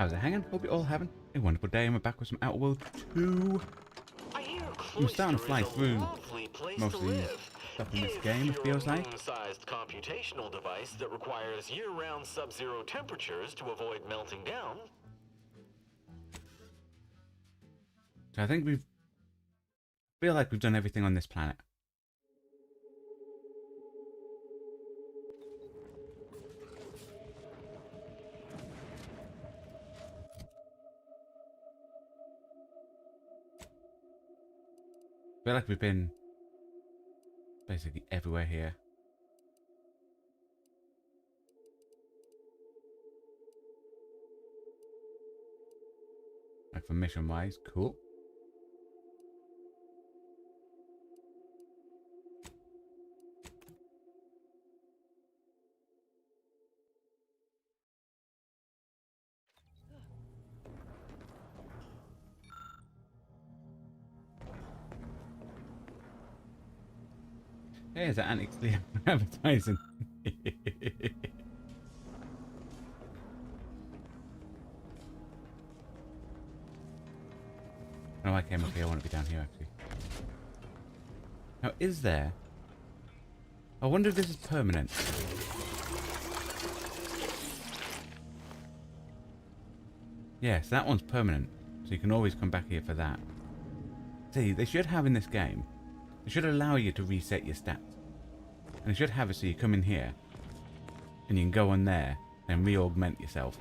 How's it hanging? Hope you're all having a wonderful day, and we're back with some Outer Worlds 2. I'm starting to fly through most of these stuff in this game, it feels like. Sized computational device that requires year-round sub-zero temperatures to avoid melting down. So I think feel like we've done everything on this planet. I feel like we've been basically everywhere here. Like for mission wise, cool. Hey, is that Antics advertising? No, I came up here. I want to be down here, actually. Now, is there... I wonder if this is permanent. Yes, that one's permanent. So you can always come back here for that. See, they should have in this game... They should allow you to reset your stats. And they should have it so you come in here. And you can go on there and re-augment yourself.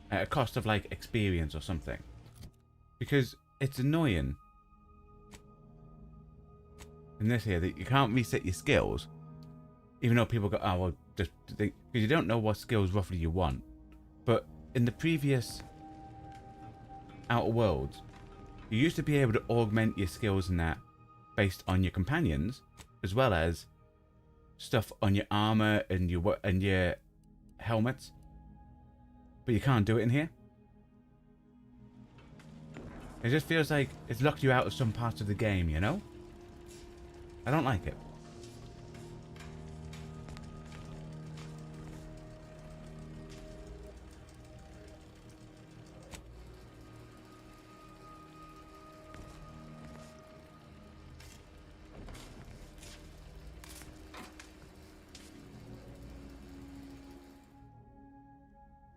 At a cost of, like, experience or something. Because it's annoying in this here that you can't reset your skills, even though people go, oh well, just because you don't know what skills roughly you want. But in the previous Outer Worlds, you used to be able to augment your skills in that based on your companions, as well as stuff on your armor and your helmets. But you can't do it in here. It just feels like it's locked you out of some parts of the game, you know? I don't like it.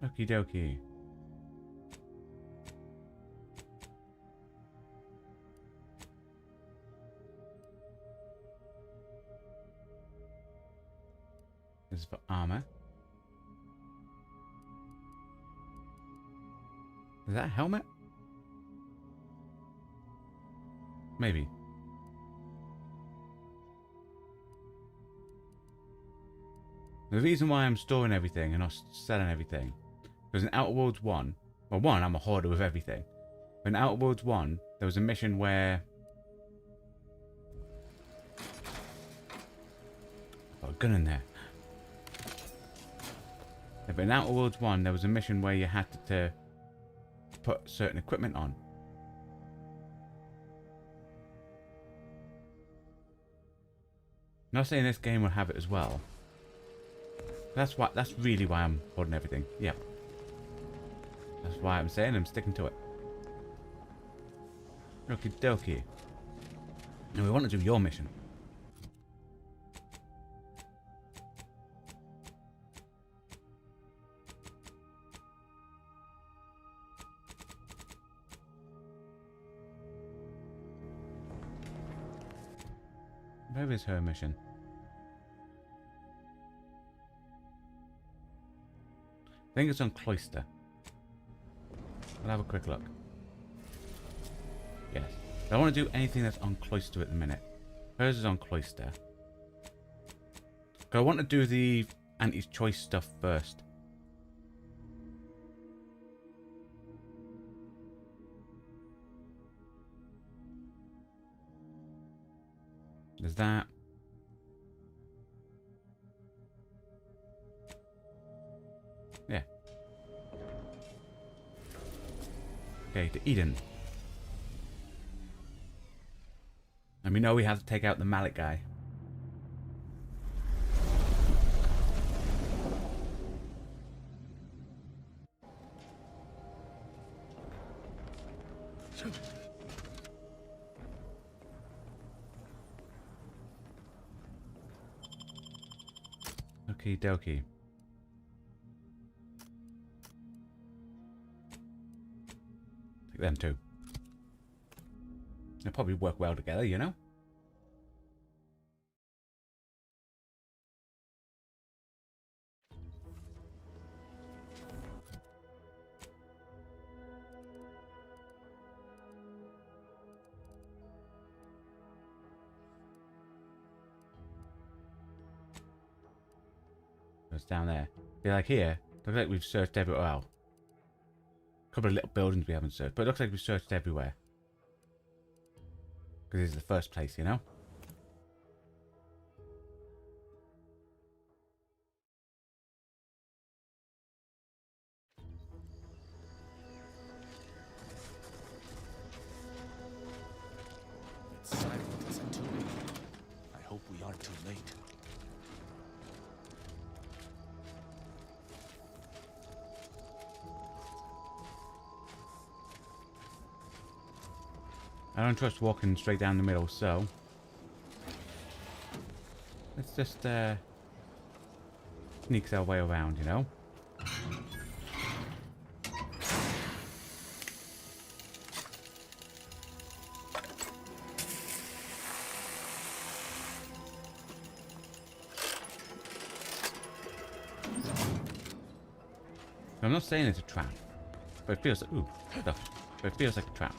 Okie dokie. This is for armor. Is that a helmet? Maybe. The reason why I'm storing everything and not selling everything, because in Outer Worlds 1, well, 1, I'm a hoarder of everything. But in Outer Worlds 1, there was a mission where... I've got a gun in there. Yeah, but in Outer Worlds 1, there was a mission where you had to put certain equipment on. I'm not saying this game will have it as well. That's really why I'm holding everything. Yep. That's why I'm saying I'm sticking to it. Okie dokie. Now we want to do your mission. Where is her mission? I think it's on Cloister. I'll have a quick look. Yes. I don't want to do anything that's on Cloister at the minute. Hers is on Cloister. I want to do the anti-choice stuff first. There's that. Yeah. Okay, to Eden. And we know we have to take out the mallet guy. Okie dokie. Take them too. They'll probably work well together, you know? It's down there. Be like here. Looks like we've searched everywhere. Well, a couple of little buildings we haven't searched, but it looks like we've searched everywhere. Because this is the first place, you know? It's silent isn't too late. I hope we aren't too late. I don't trust walking straight down the middle, so let's just sneak our way around, you know? I'm not saying it's a trap, but it feels like, ooh, stuff. But it feels like a trap.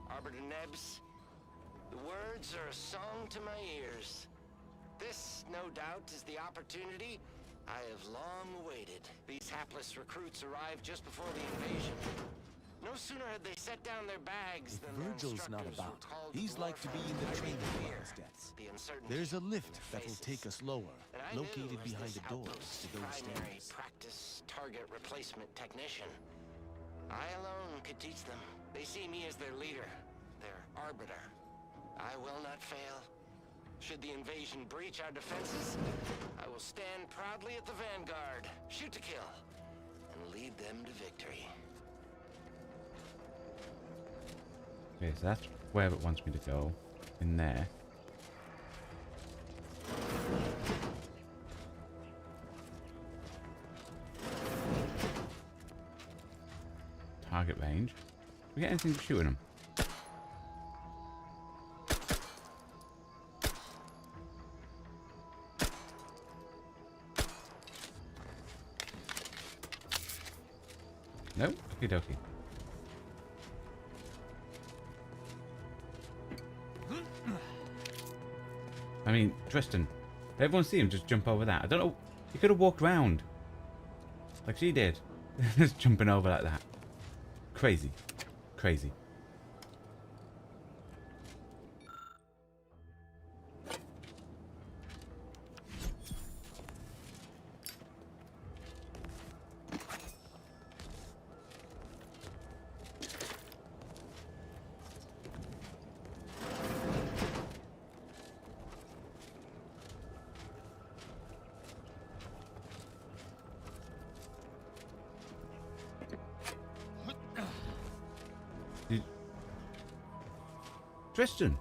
Arbiter Nebs, the words are a song to my ears. This, no doubt, is the opportunity I have long awaited. These hapless recruits arrived just before the invasion. No sooner had they set down their bags than their Virgil's not instructors about. were called He's like to be in the training fear, of his deaths. the uncertainty There's a in lift their that will faces. take us lower, And I knew located as behind this the doors outpost's to those primary stairs. practice target replacement technician. I alone could teach them. They see me as their leader, their arbiter. I will not fail. Should the invasion breach our defenses, I will stand proudly at the vanguard, shoot to kill, and lead them to victory. Okay, so that's where it wants me to go. In there. Target range. We get anything shooting them? Nope. Okie dokie. I mean, Tristan. Everyone see him just jump over that. I don't know. He could have walked round. Like she did. Just jumping over like that. Crazy. Crazy. Tristan.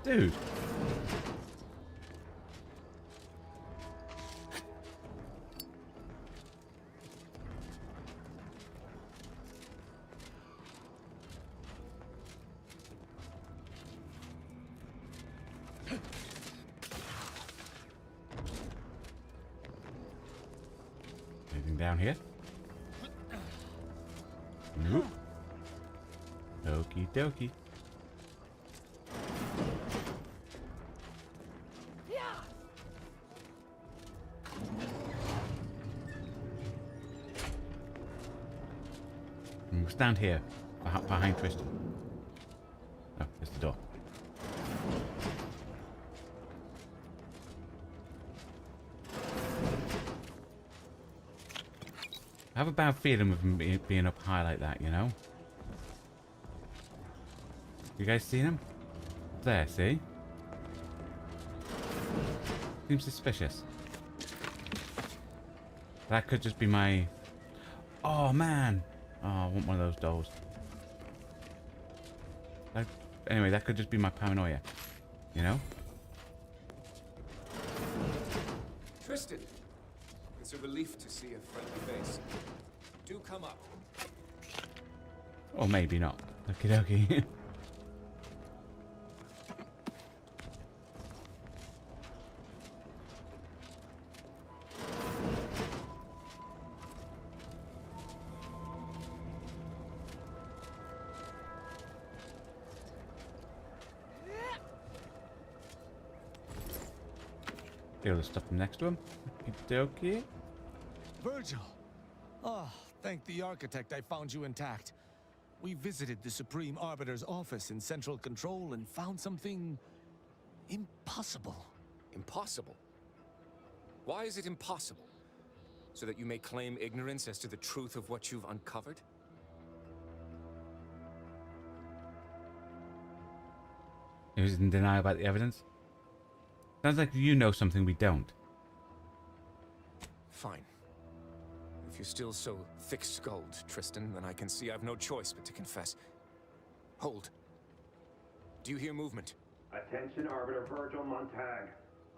Dude. Anything down here? Nope. Okie dokie. We'll stand here behind Tristan. Oh, there's the door. I have a bad feeling of him being up high like that, you know? You guys seen him? There, see? Seems suspicious. That could just be my... Oh, man. Oh, I want one of those dolls. Anyway, that could just be my paranoia. You know? Tristan, it's a relief to see a friendly face. Do come up. Or maybe not. Okie dokie. Feel the stuff next to him. Okie dokie. Virgil! Oh, thank the architect I found you intact. We visited the Supreme Arbiter's office in Central Control and found something... impossible. Impossible? Why is it impossible? So that you may claim ignorance as to the truth of what you've uncovered? He was in denial about the evidence. Sounds like you know something we don't. Fine. If you're still so thick-skulled, Tristan, then I can see I've no choice but to confess. Hold. Do you hear movement? Attention, Arbiter Virgil Montag.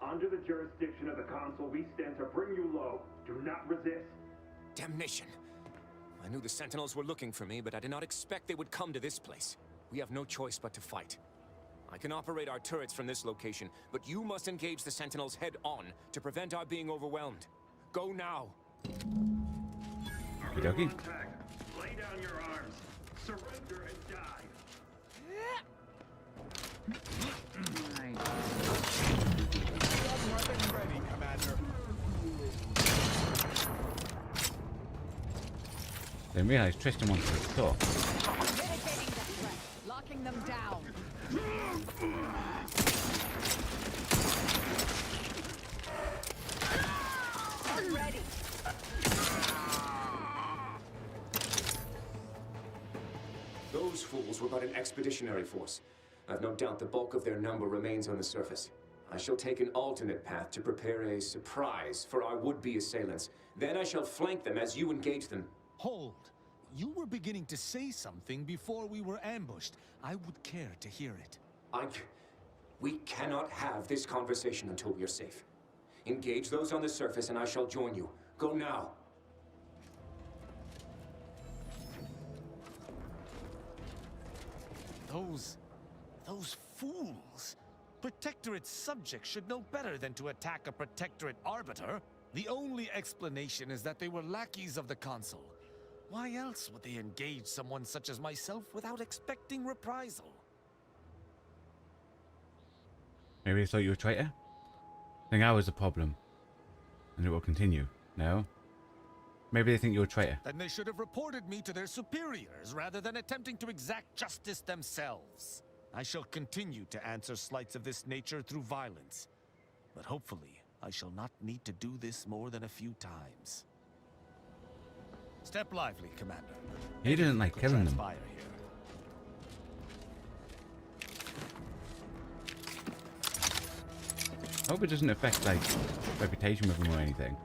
Under the jurisdiction of the Council, we stand to bring you low. Do not resist. Damnation! I knew the Sentinels were looking for me, but I did not expect they would come to this place. We have no choice but to fight. I can operate our turrets from this location, but you must engage the Sentinels head-on to prevent our being overwhelmed. Go now! Arbiter Okey-dokey. Montag, lay down your arms. Surrender and die. Ready, Commander. Didn't realize Tristan wanted to talk. Mitigating the threat, locking them down. Ready. Those fools were but an expeditionary force. I've no doubt the bulk of their number remains on the surface. I shall take an alternate path to prepare a surprise for our would-be assailants. Then I shall flank them as you engage them. Hold. You were beginning to say something before we were ambushed. I would care to hear it. We cannot have this conversation until we are safe. Engage those on the surface and I shall join you. Go now. Those fools! Protectorate subjects should know better than to attack a Protectorate Arbiter. The only explanation is that they were lackeys of the Consul. Why else would they engage someone such as myself without expecting reprisal? Maybe they thought you were a traitor? I think I was the problem. And it will continue. No? Maybe they think you're a traitor. Then they should have reported me to their superiors rather than attempting to exact justice themselves. I shall continue to answer slights of this nature through violence. But hopefully, I shall not need to do this more than a few times. Step lively, Commander. He didn't like Could killing them. transpire here. Hope it doesn't affect, like, reputation with him or anything.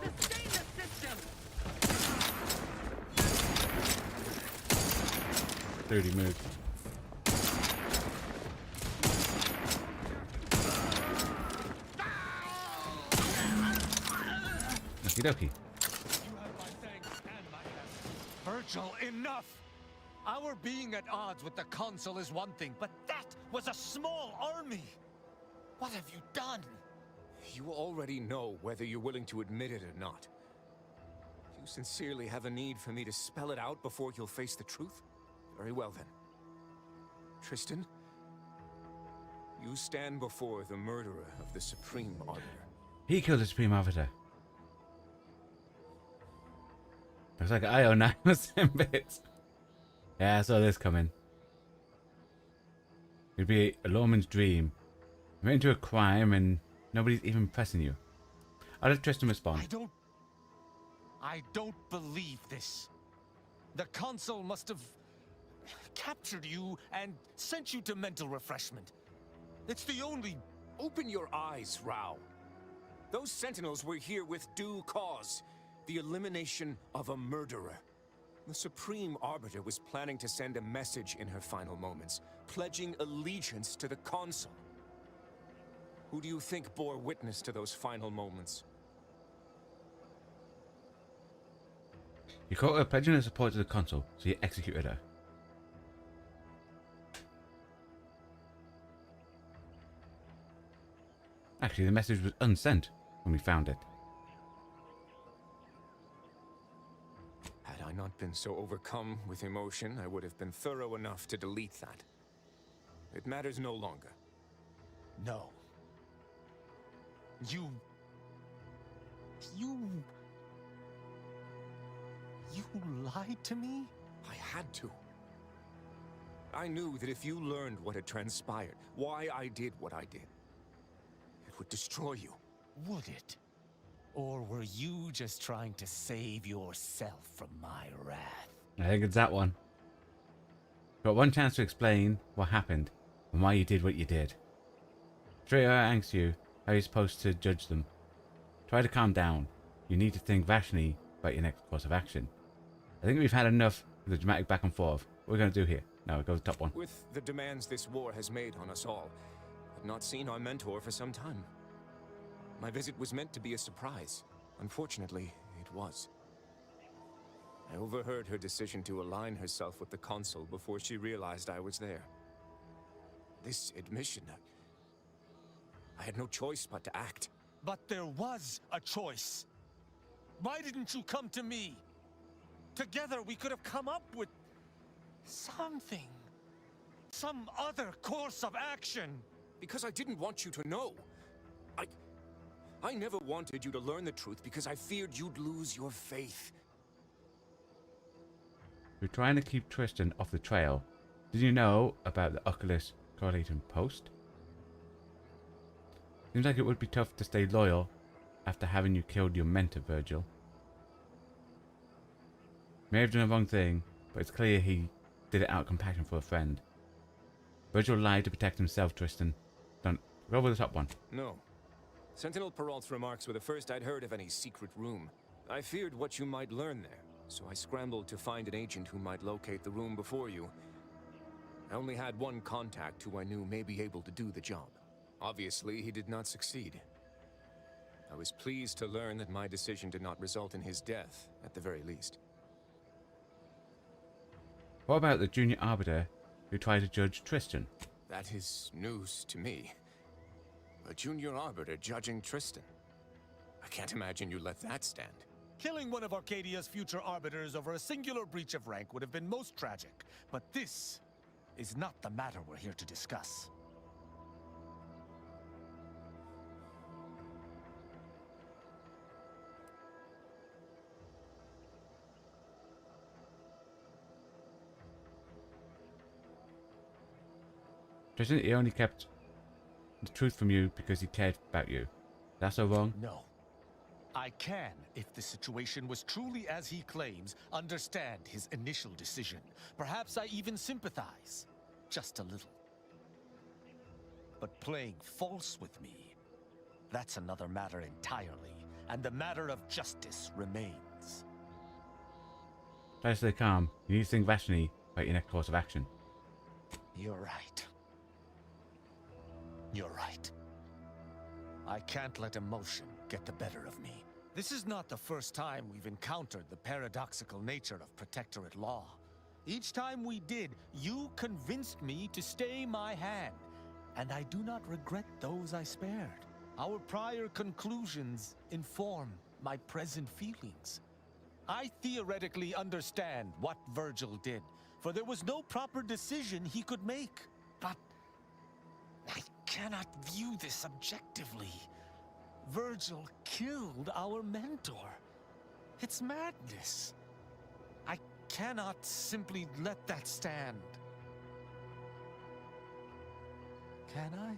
Sustain the system. 30 moves. Okie dokie. Virgil, enough! Our being at odds with the Consul is one thing, but that was a small army! What have you done? You already know whether you're willing to admit it or not. You sincerely have a need for me to spell it out before you'll face the truth? Very well then. Tristan, you stand before the murderer of the Supreme Arbiter. He killed the Supreme Arbiter. Looks like I own 9% bits. Yeah, I saw this coming. It'd be a lawman's dream. You're into a crime and nobody's even pressing you. I'll let Tristan respond. I don't believe this. The consul must have captured you and sent you to mental refreshment. It's the only... Open your eyes, Rao. Those sentinels were here with due cause. The elimination of a murderer. The Supreme Arbiter was planning to send a message in her final moments, pledging allegiance to the consul. Who do you think bore witness to those final moments? You caught her pledging her support to the consul, so you executed her. Actually, the message was unsent when we found it. Had I not been so overcome with emotion, I would have been thorough enough to delete that. It matters no longer. No. You lied to me? I had to. I knew that if you learned what had transpired, why I did what I did, it would destroy you. Would it? Or were you just trying to save yourself from my wrath? I think it's that one. Got one chance to explain what happened and why you did what you did. Straight away asks you how you're supposed to judge them. Try to calm down. You need to think rationally about your next course of action. I think we've had enough of the dramatic back and forth. What are we going to do here? Now we go to the top one. With the demands this war has made on us all, I've not seen our mentor for some time. My visit was meant to be a surprise. Unfortunately, it was. I overheard her decision to align herself with the consul before she realized I was there. This admission, I had no choice but to act. But there was a choice. Why didn't you come to me? Together we could have come up with something. Some other course of action. Because I didn't want you to know. I never wanted you to learn the truth because I feared you'd lose your faith. We're trying to keep Tristan off the trail. Did you know about the Oculus correlating post? Seems like it would be tough to stay loyal after having you killed your mentor, Virgil. May have done the wrong thing, but it's clear he did it out of compassion for a friend. Virgil lied to protect himself, Tristan. Don't go over the top one. No. Sentinel Peralt's remarks were the first I'd heard of any secret room. I feared what you might learn there, so I scrambled to find an agent who might locate the room before you. I only had one contact who I knew may be able to do the job. Obviously, he did not succeed. I was pleased to learn that my decision did not result in his death, at the very least. What about the junior arbiter who tried to judge Tristan? That is news to me. A junior arbiter judging Tristan. I can't imagine you let that stand. Killing one of Arcadia's future arbiters over a singular breach of rank would have been most tragic. But this is not the matter we're here to discuss. Tristan, he only kept the truth from you because he cared about you. That's so wrong? No. I can, if the situation was truly as he claims, understand his initial decision. Perhaps I even sympathize. Just a little. But playing false with me, that's another matter entirely. And the matter of justice remains. Try to stay calm. You need to think rationally about your next course of action. You're right. You're right. I can't let emotion get the better of me. This is not the first time we've encountered the paradoxical nature of protectorate law. Each time we did, you convinced me to stay my hand. and I do not regret those I spared. Our prior conclusions inform my present feelings. I theoretically understand what Virgil did, for there was no proper decision he could make. But I cannot view this objectively. Virgil killed our mentor. It's madness. I cannot simply let that stand. Can I?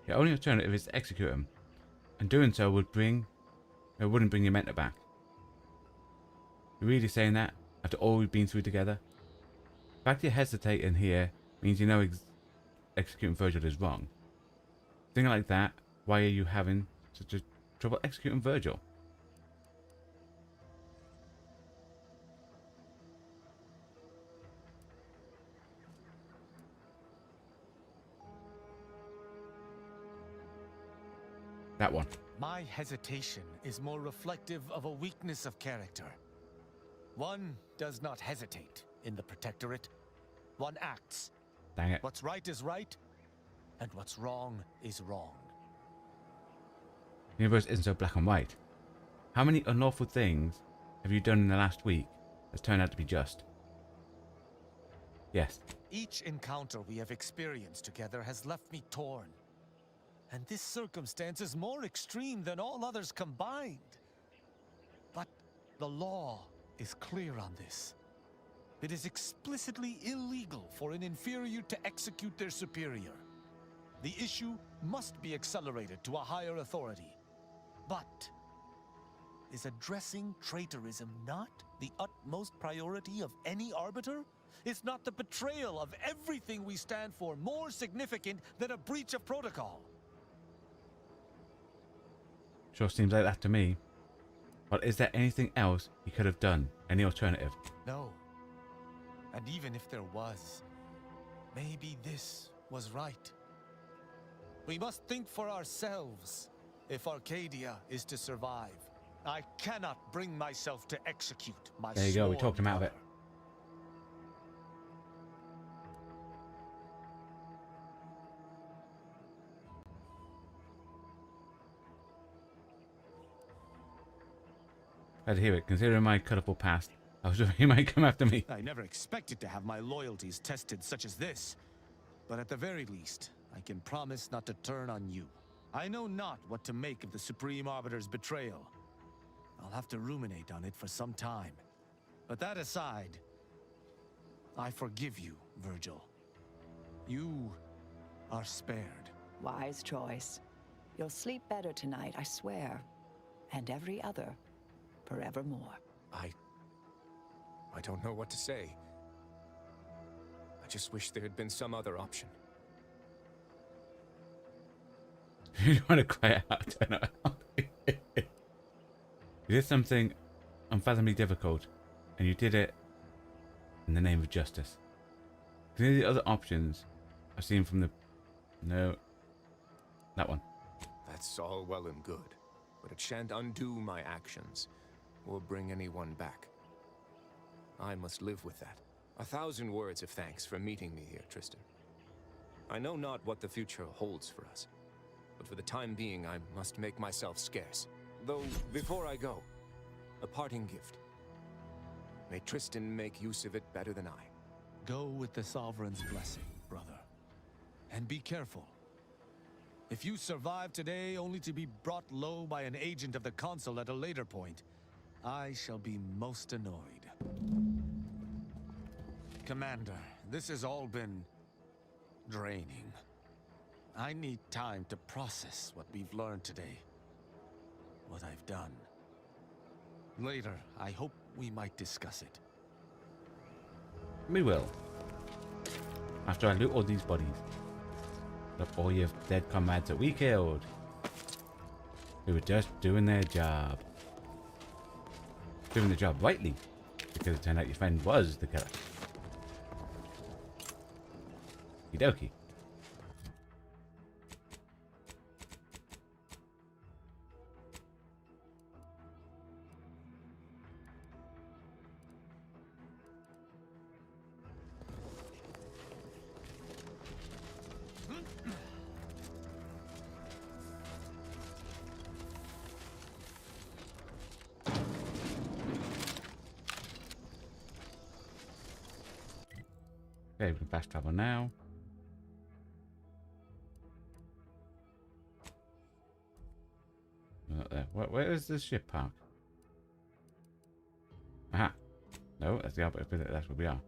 Your only alternative is to execute him, and doing so wouldn't bring your mentor back. You're really saying that after all we've been through together? The fact you're hesitating here means you know executing Virgil is wrong. Thing like that, why are you having such a trouble executing Virgil? That one. My hesitation is more reflective of a weakness of character. One does not hesitate in the Protectorate. One acts. Dang it. What's right is right, and what's wrong is wrong. The universe isn't so black and white. How many unlawful things have you done in the last week that's turned out to be just? Yes. Each encounter we have experienced together has left me torn. And this circumstance is more extreme than all others combined. But the law is clear on this. It is explicitly illegal for an inferior to execute their superior. The issue must be accelerated to a higher authority. But is addressing traitorism not the utmost priority of any arbiter? Is not the betrayal of everything we stand for more significant than a breach of protocol? Sure seems like that to me. But is there anything else he could have done? Any alternative? No. And even if there was, maybe this was right. We must think for ourselves if Arcadia is to survive. I cannot bring myself to execute my There you go, we sworn talked him out of it. brother. Glad to hear it. Considering my colourful past, I was worried he might come after me. I never expected to have my loyalties tested such as this. But at the very least, I can promise not to turn on you. I know not what to make of the Supreme Arbiter's betrayal. I'll have to ruminate on it for some time. But that aside, I forgive you, Virgil. You are spared. Wise choice. You'll sleep better tonight, I swear. And every other, forevermore. I don't know what to say. I just wish there had been some other option. You don't want to cry out. I know. You did something unfathomably difficult, and you did it in the name of justice. Because the other options I've seen from the... No. That one. That's all well and good, but it shan't undo my actions, or bring anyone back. I must live with that. 1,000 words of thanks for meeting me here, Tristan. I know not what the future holds for us, but for the time being I must make myself scarce. Though, before I go, a parting gift. May Tristan make use of it better than I. Go with the Sovereign's blessing, brother. And be careful. If you survive today only to be brought low by an agent of the Consul at a later point, I shall be most annoyed. Commander, this has all been draining. I need time to process what we've learned today. What I've done. Later, I hope we might discuss it. We will. After I loot all these bodies. Look, all your dead comrades that we killed. Who were just doing their job. Doing the job rightly. Because it turned out your friend was the killer. Okie dokie. Okay, we can fast travel now. Not there. Where is the ship park? Aha. No, that's the opposite. That's where we are.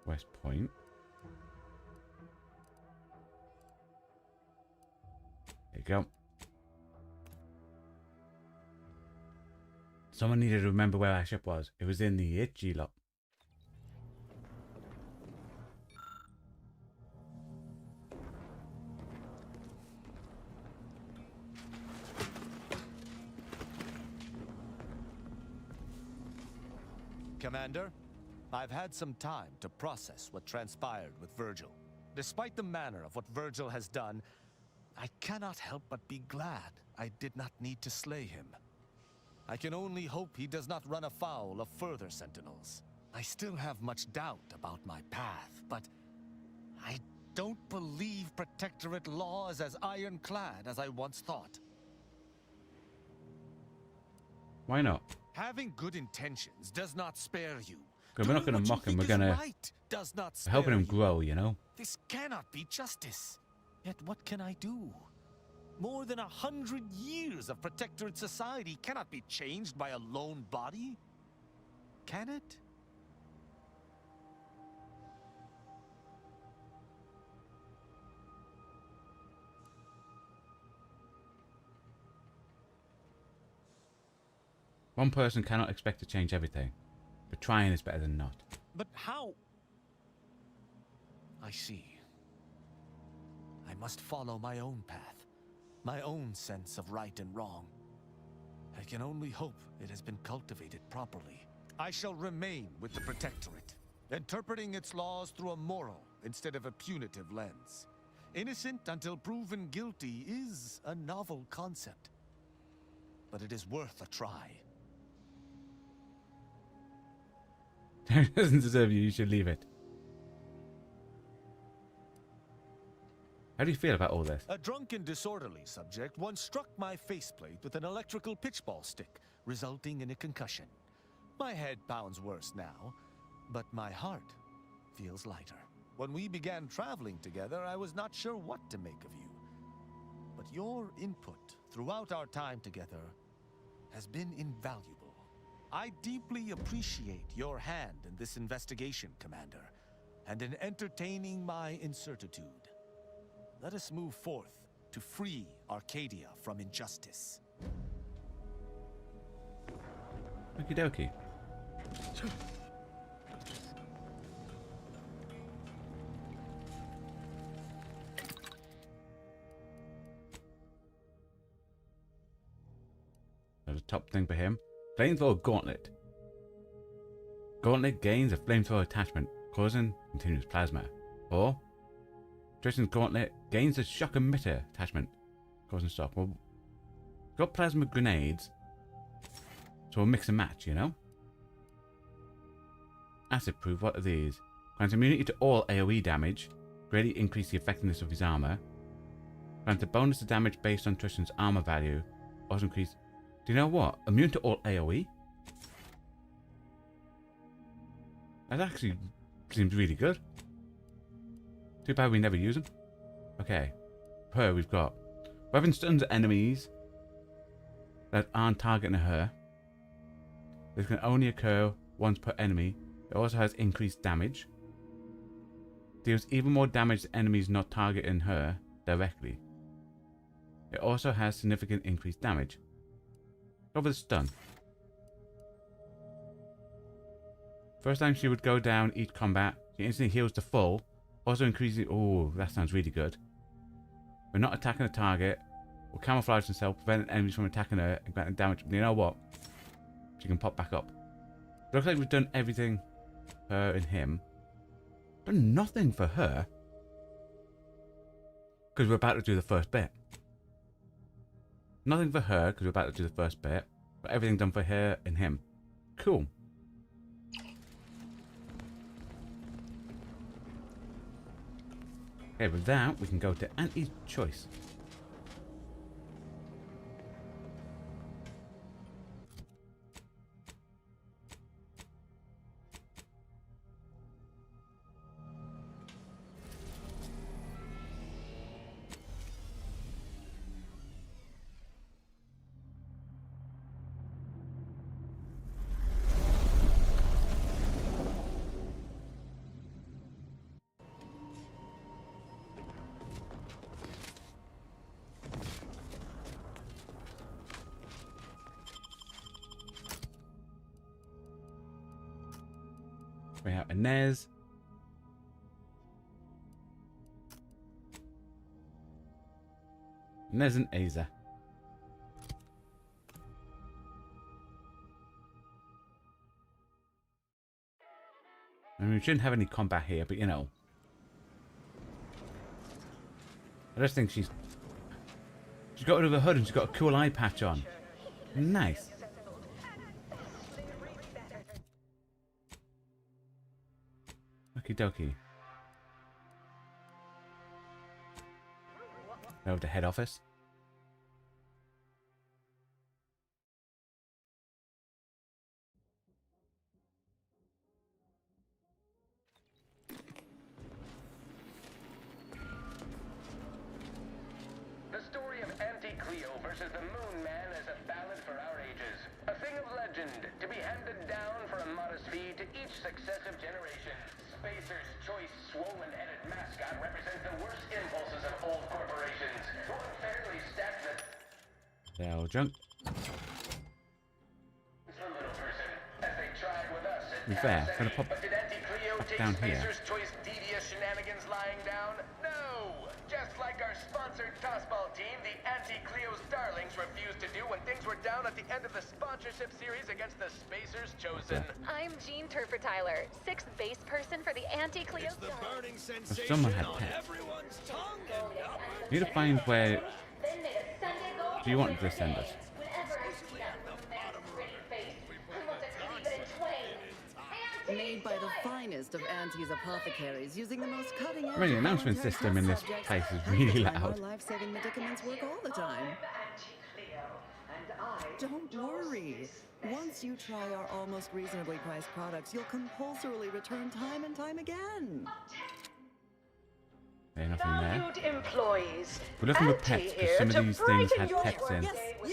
West Point. There you go. Someone needed to remember where our ship was. It was in the itchy lot. Commander, I've had some time to process what transpired with Virgil. Despite the manner of what Virgil has done, I cannot help but be glad I did not need to slay him. I can only hope he does not run afoul of further sentinels. I still have much doubt about my path, but I don't believe Protectorate law is as ironclad as I once thought. Why not? Having good intentions does not spare you. Because we're not going to mock him. We're going to does not helping him you. grow, you know? This cannot be justice. Yet what can I do? More than 100 years of Protectorate society cannot be changed by a lone body. Can it? One person cannot expect to change everything. But trying is better than not. But how? I see. I must follow my own path. My own sense of right and wrong. I can only hope it has been cultivated properly. I shall remain with the Protectorate, interpreting its laws through a moral instead of a punitive lens. Innocent until proven guilty is a novel concept, but it is worth a try. It doesn't deserve you. You should leave it. How do you feel about all this? A drunken, disorderly subject once struck my faceplate with an electrical pitchball stick, resulting in a concussion. My head pounds worse now, but my heart feels lighter. When we began traveling together, I was not sure what to make of you. But your input throughout our time together has been invaluable. I deeply appreciate your hand in this investigation, Commander, and in entertaining my incertitude. Let us move forth to free Arcadia from injustice. Okie dokie. There's a top thing for him. Flamethrower Gauntlet. Gauntlet gains a flamethrower attachment, causing continuous plasma. Or Tristan's Gauntlet gains a shock emitter attachment, causing shock. Well, we've got plasma grenades, so we'll mix and match, you know? Acid proof, what are these? Grants immunity to all AoE damage, greatly increase the effectiveness of his armor. Grants a bonus to damage based on Tristan's armor value, also increase. Do you know what? Immune to all AoE? That actually seems really good. Too bad we never use them. Okay. Her, we've got weapon stuns enemies that aren't targeting her. This can only occur once per enemy. It also has increased damage. Deals even more damage to enemies not targeting her directly. It also has significant increased damage. Go for the stun. First time she would go down each combat, she instantly heals to full. Also increasing. Oh, that sounds really good. We're not attacking the target. Will camouflage herself, preventing enemies from attacking her and granting damage. You know what? She can pop back up. Looks like we've done everything. Her and him. Done nothing for her. Because we're about to do the first bit. Nothing for her because we're about to do the first bit. But everything done for her and him. Cool. Okay, with that, we can go to Auntie's Choice. Bring out Inez. Inez and Aza. I mean, we shouldn't have any combat here, but you know. I just think she's got rid of her hood and she's got a cool eye patch on. Nice. Okie dokie. Over to head office. The story of Anti-Cleo versus the Moon Man is a ballad for our ages. A thing of legend to be handed down for a modest fee to each successive generation. Spacer's choice swollen-headed mascot represents the worst impulses of old corporations who unfairly stack the... They'll jump. ...the little person, as they tried with us at To be fair, Town gonna City. pop But did Anti-Cleo take down here. Spacer's choice devious shenanigans lying down? No! Just like our sponsored tossball team, the Anti-Cleo's darlings refused to do when things were down at the end of the sponsorship series against the Spacers chosen. I'm Jean Turfer-Tyler, 6th base person for the Anti-Cleo The burning If sensation someone had on pets. everyone's tongue and upward. You need to find where. Do you want to send us? Made by the finest of Auntie's apothecaries, using the most cutting-edge... I mean, the announcement system in this place is really loud. Life-saving medicaments work all the time. Don't worry. Once you try our almost reasonably priced products, you'll compulsorily return time and time again. There's nothing there. Valued employees, We're looking for pets because some of these things had pets in.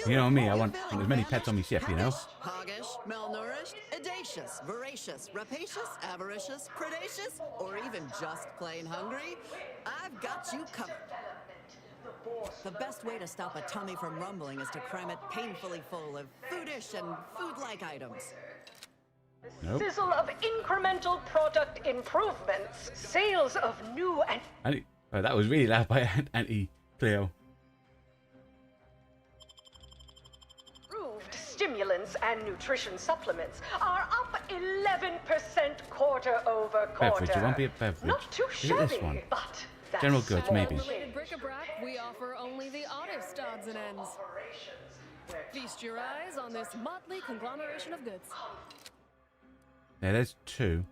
You know me, I want as many pets on my ship, you know? Hoggish, malnourished, audacious, voracious, rapacious, avaricious, predacious, or even just plain hungry, I've got you covered. The best way to stop a tummy from rumbling is to cram it painfully full of foodish and food-like items. Nope. sizzle of incremental product improvements, sales of new and Oh, that was really loud by Anti-Cleo. improved stimulants and nutrition supplements are up 11% quarter over quarter. Beverage, it won't be a beverage. Not too Look shabby, at this one. but that's General goods, small maybe. change. bric-a-brac, we offer only the oddest odds and ends. Feast your eyes on this motley conglomeration of goods. Yeah, there's two.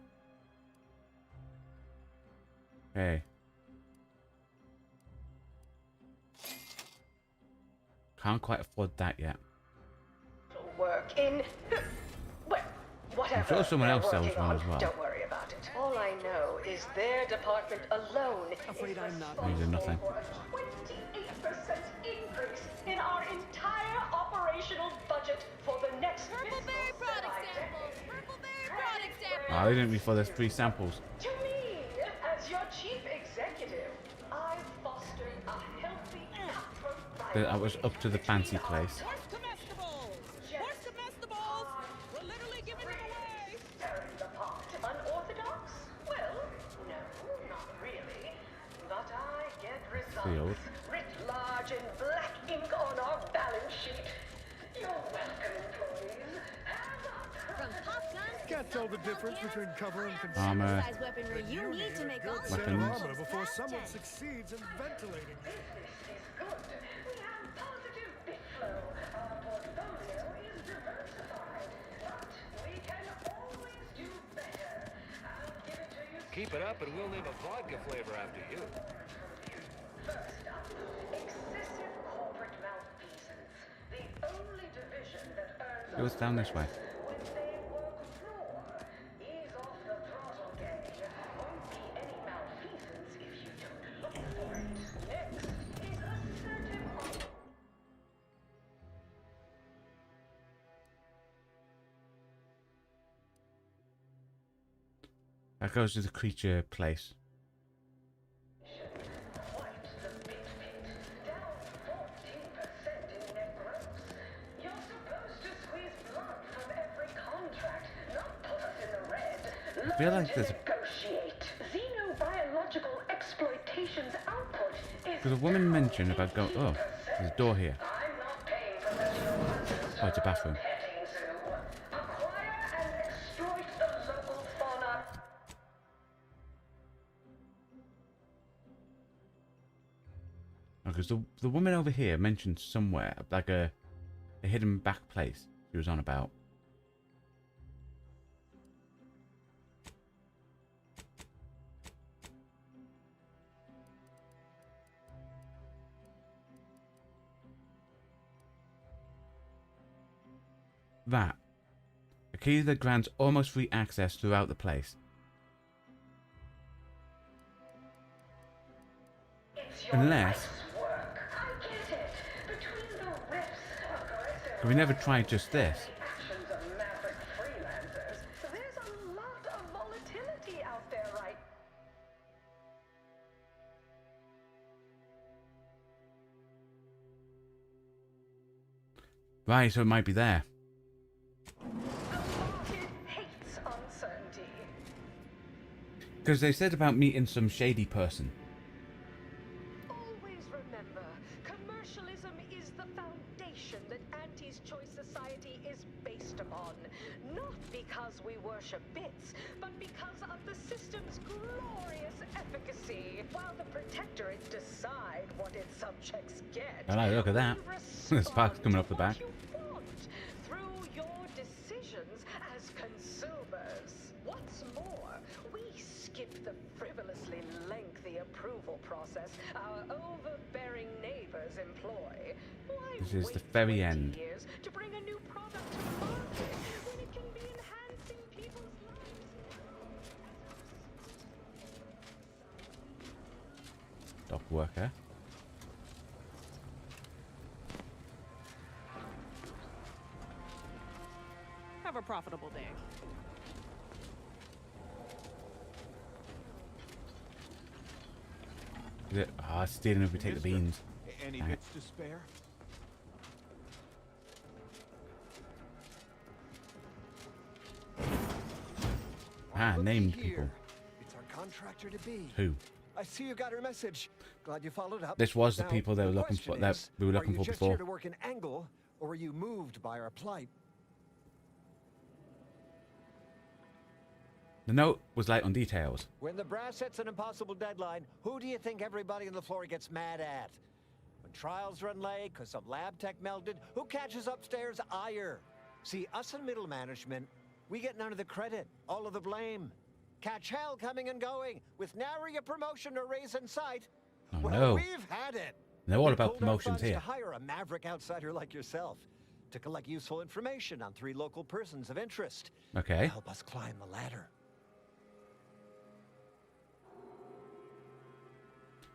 Okay. Can't quite afford that yet. Work in well, whatever. I'm sure someone they're else sells working one on, as well. Don't worry about it. All I know is their department alone Afraid I'm not. These are nothing. for a 28% increase in our entire operational budget for the next Purpleberry product samples! Purpleberry product samples! Oh, they didn't before there's 3 samples. To me, as your chief executive, I fostered a healthy That was up to the fancy place. Horse comestibles! Horse comestibles! We're literally giving them away! Stirring the pot. Unorthodox? Well, no, not really. But I get results. Field. Writ large in black ink on our balance sheet. You're welcome, employees. Have a From pop guns to Can't tell the difference between cover and conceal. Armor. size weaponry you need to make all Set of Weapons. armor before someone succeeds in ventilating. good. We have positive bit flow. Our portfolio is diversified. But we can always do better. I'll give it to you. Keep it up and we'll name a vodka flavor after you. First up, excessive corporate malfeasance. The only division that earns It was down this way. when they work floor. Ease off the throttle, gang. Won't be any malfeasance if you don't look for it. Next is assertive. That goes to the creature place. Wipes the bit pit down 14% in net gross. You're supposed to squeeze blood from every contract, not put us in the red. I feel like there's negotiate. Xenobiological exploitation's output is a woman mentioned about going. Oh, there's a door here. I'm not paying professional hunters Oh, it's a bathroom. petting zoo. Acquire and exploit the local fauna. Because the woman over here mentioned somewhere like a hidden back place she was on about. That. A key that grants almost free access throughout the place. Unless... We never tried just this. Actions of maverick freelancers. There's a lot of volatility out there, right? Right, so it might be there. The market hates uncertainty. Because they said about meeting some shady person. Always remember, commercialism is the foundation that Auntie's Choice Society is based upon. Not because we worship bits, but because of the system's glorious efficacy. While the Protectorate decide what its subjects get. I like, look at that. The sparks coming off the back. Through your decisions as consumers. What's more, we skip the frivolously lengthy approval process our overbearing neighbors employ. Why This is the wait very 20 end. years to bring a new product to the market when it can be enhancing people's lives? Dock worker. Have a profitable day. Is it? Ah, stealing if we take the beans. Any Alright. bits to spare? Ah, Looky named here. people. It's our contractor to be. Who? I see you got her message. Glad you followed up. This was the Now, people they were the looking for. question That is, we were looking are you for just before. here to work an angle, or were you moved by our plight? The note was light on details. When the brass sets an impossible deadline, who do you think everybody on the floor gets mad at? When trials run late because some lab tech melted, who catches upstairs ire? See, us in middle management, we get none of the credit, all of the blame. Catch hell coming and going, with nary a promotion or raise in sight. Oh Well, no. we've had it. They're all We about pulled our promotions funds here. to hire a maverick outsider like yourself to collect useful information on 3 local persons of interest. Okay. To help us climb the ladder.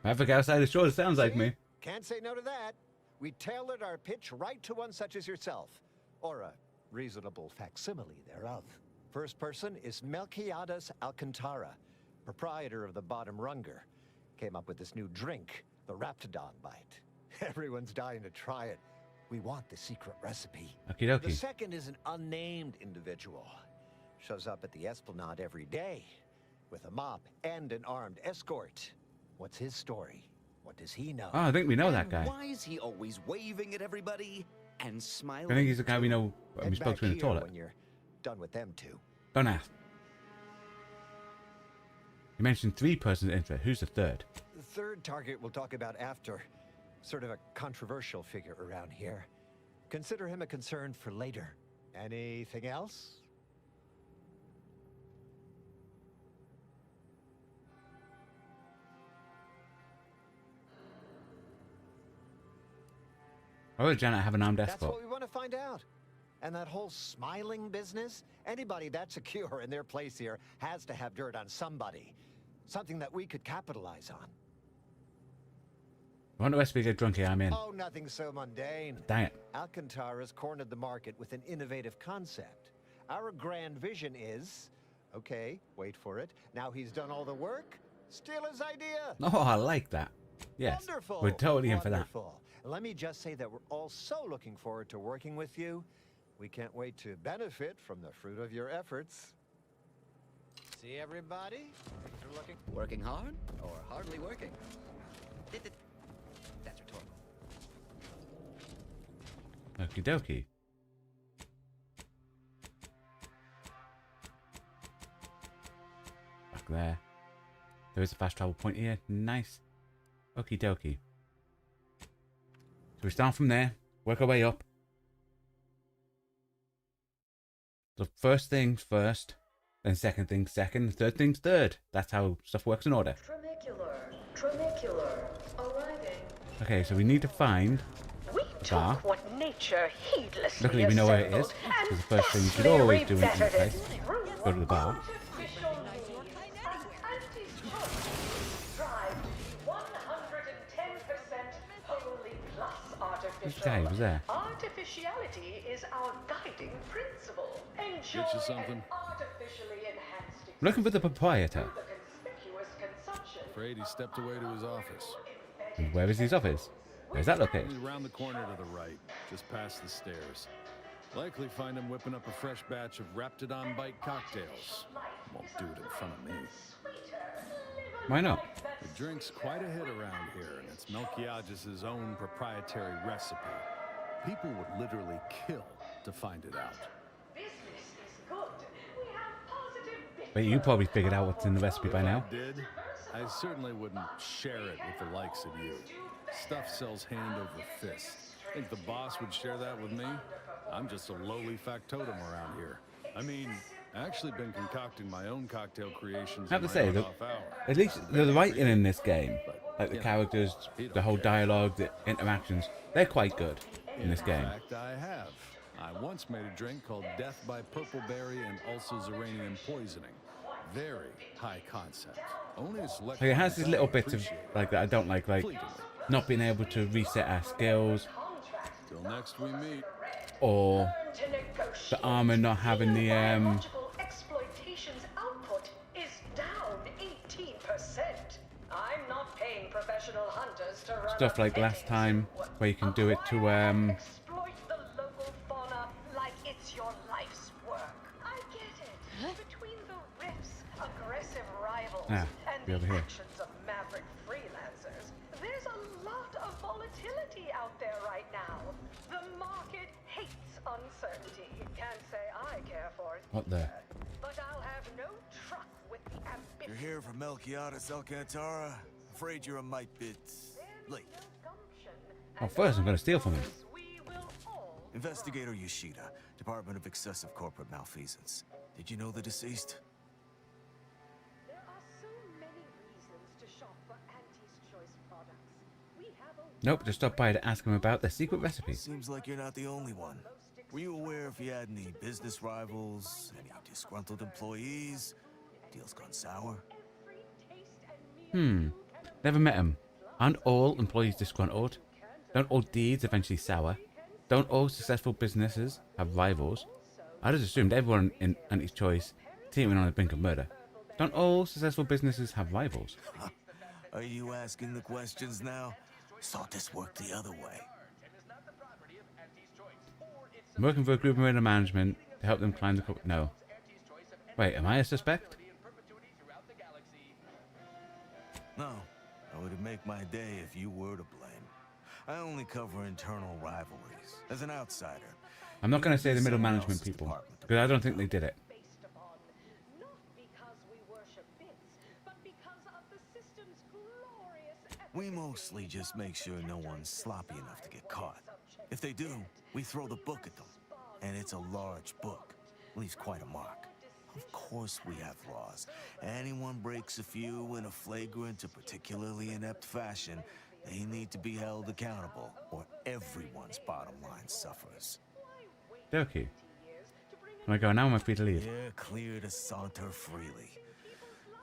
Maverick outside the shore, sounds like See? me. Can't say no to that. We tailored our pitch right to one such as yourself, or a reasonable facsimile thereof. First person is Melquiades Alcantara, proprietor of the Bottom Runger. Came up with this new drink, the Raptidon Bite. Everyone's dying to try it. We want the secret recipe. Okie dokie. The second is an unnamed individual. Shows up at the Esplanade every day with a mop and an armed escort. What's his story? What does he know? Oh, I think we know that And guy. Why is he always waving at everybody and smiling? I think he's the guy we know Head we spoke back to in the here toilet. when you're done with them two. Don't ask. You mentioned 3 persons of interest. Who's the third? The third target we'll talk about after. Sort of a controversial figure around here. Consider him a concern for later. Anything else? Or would Janet have an armed That's escort? what we want to find out. And that whole smiling business, anybody that's secure in their place here has to have dirt on somebody. Something that we could capitalize on. I want the recipe to get drunk here, I'm in. Oh, nothing so mundane. Dang it. Alcantara's cornered the market with an innovative concept. Our grand vision is, okay, wait for it. Now he's done all the work, steal his idea. Oh, I like that. Yes. Wonderful. We're totally in for that. Wonderful. Let me just say that we're all so looking forward to working with you. We can't wait to benefit from the fruit of your efforts. See everybody? You're looking. Working hard or hardly working? That's rhetorical. Okie dokie. Back there. There is a fast travel point here. Nice. Okie dokie. So we start from there. Work our way up. So first things first. Then second things second. Third things third. That's how stuff works in order. Tramicular, arriving. Okay, so we need to find We the bar. took what nature heedlessly Luckily we know where it is. assembled Because the and first thing you should vastly always do in any rebettered place. it. Go to the bar. Artificial means and anti-choice strive to be 110% wholly plus artificial. This guy was there. Artificiality is our guiding principle. Enjoy Get you something? an artificially enhanced Looking for the proprietor. conspicuous consumption. Afraid he stepped away to his office. And where is his office? Where's that located? He's around the corner to the right, just past the stairs. Likely find him whipping up a fresh batch of Raptidon Bite cocktails. Won't do it in front of me. Why not? The drink's quite a hit around here, and it's Melquiades' own proprietary recipe. People would literally kill to find it out. But you probably figured out what's in the recipe by now. If I did, I certainly wouldn't share it with the likes of you. Stuff sells hand over fist. Think the boss would share that with me? I'm just a lowly factotum around here. I mean, I actually been concocting my own cocktail creations. I have to in my say, own that off hour. at least the writing in this game, like the characters, the whole dialogue, the interactions, they're quite good in this game. In fact, I have. I once made a drink called Death by Purpleberry and also Xeranium Poisoning. Very high concept. Only a select Like it has these little bits of appreciate it. like that I don't like not being able to reset our skills, Till next we meet. or the armor not having the Exploitation's output is down 18%. I'm not paying professional hunters to run stuff like last time where you can do it to exploit the local fauna like it's your life's work. I get it. Between the rifts, aggressive rivals, Ah, and be over the here. actions of maverick freelancers, there's a lot of volatility out there right now. The market hates uncertainty. Can't say I care for it. what the. But I'll have no truck with the ambition. You're here for Melquiades Alcantara? Afraid you're a mite bit late. Well, first I'm going to steal from him. Investigator Yoshida, Department of Excessive Corporate Malfeasance. Did you know the deceased? There are so many reasons to shop for Auntie's Choice products. We have a Nope, just stopped by to ask him about their secret recipe. Seems like you're not the only one. Were you aware if you had any business rivals, any disgruntled employees? Deals gone sour? Never met him. Aren't all employees disgruntled? Don't all deeds eventually sour? Don't all successful businesses have rivals? I just assumed everyone in Auntie's Choice teaming on the brink of murder. Don't all successful businesses have rivals? Are you asking the questions now? Saw this work the other way. I'm working for a group of murder management to help them climb the no. Wait, am I a suspect? No, it would make my day if you were to blame. I only cover internal rivalries. As an outsider. I'm not going to say the middle management people, because I don't think they did it. not because we worship bits, but because of the system's glorious We mostly just make sure no one's sloppy enough to get caught. If they do, we throw the book at them. And it's a large book. Leaves quite a mark. Of course we have laws. Anyone breaks a few in a flagrant or particularly inept fashion, they need to be held accountable, or everyone's bottom line suffers. Okay. Can I go now? Am I free to leave? You're clear to saunter freely.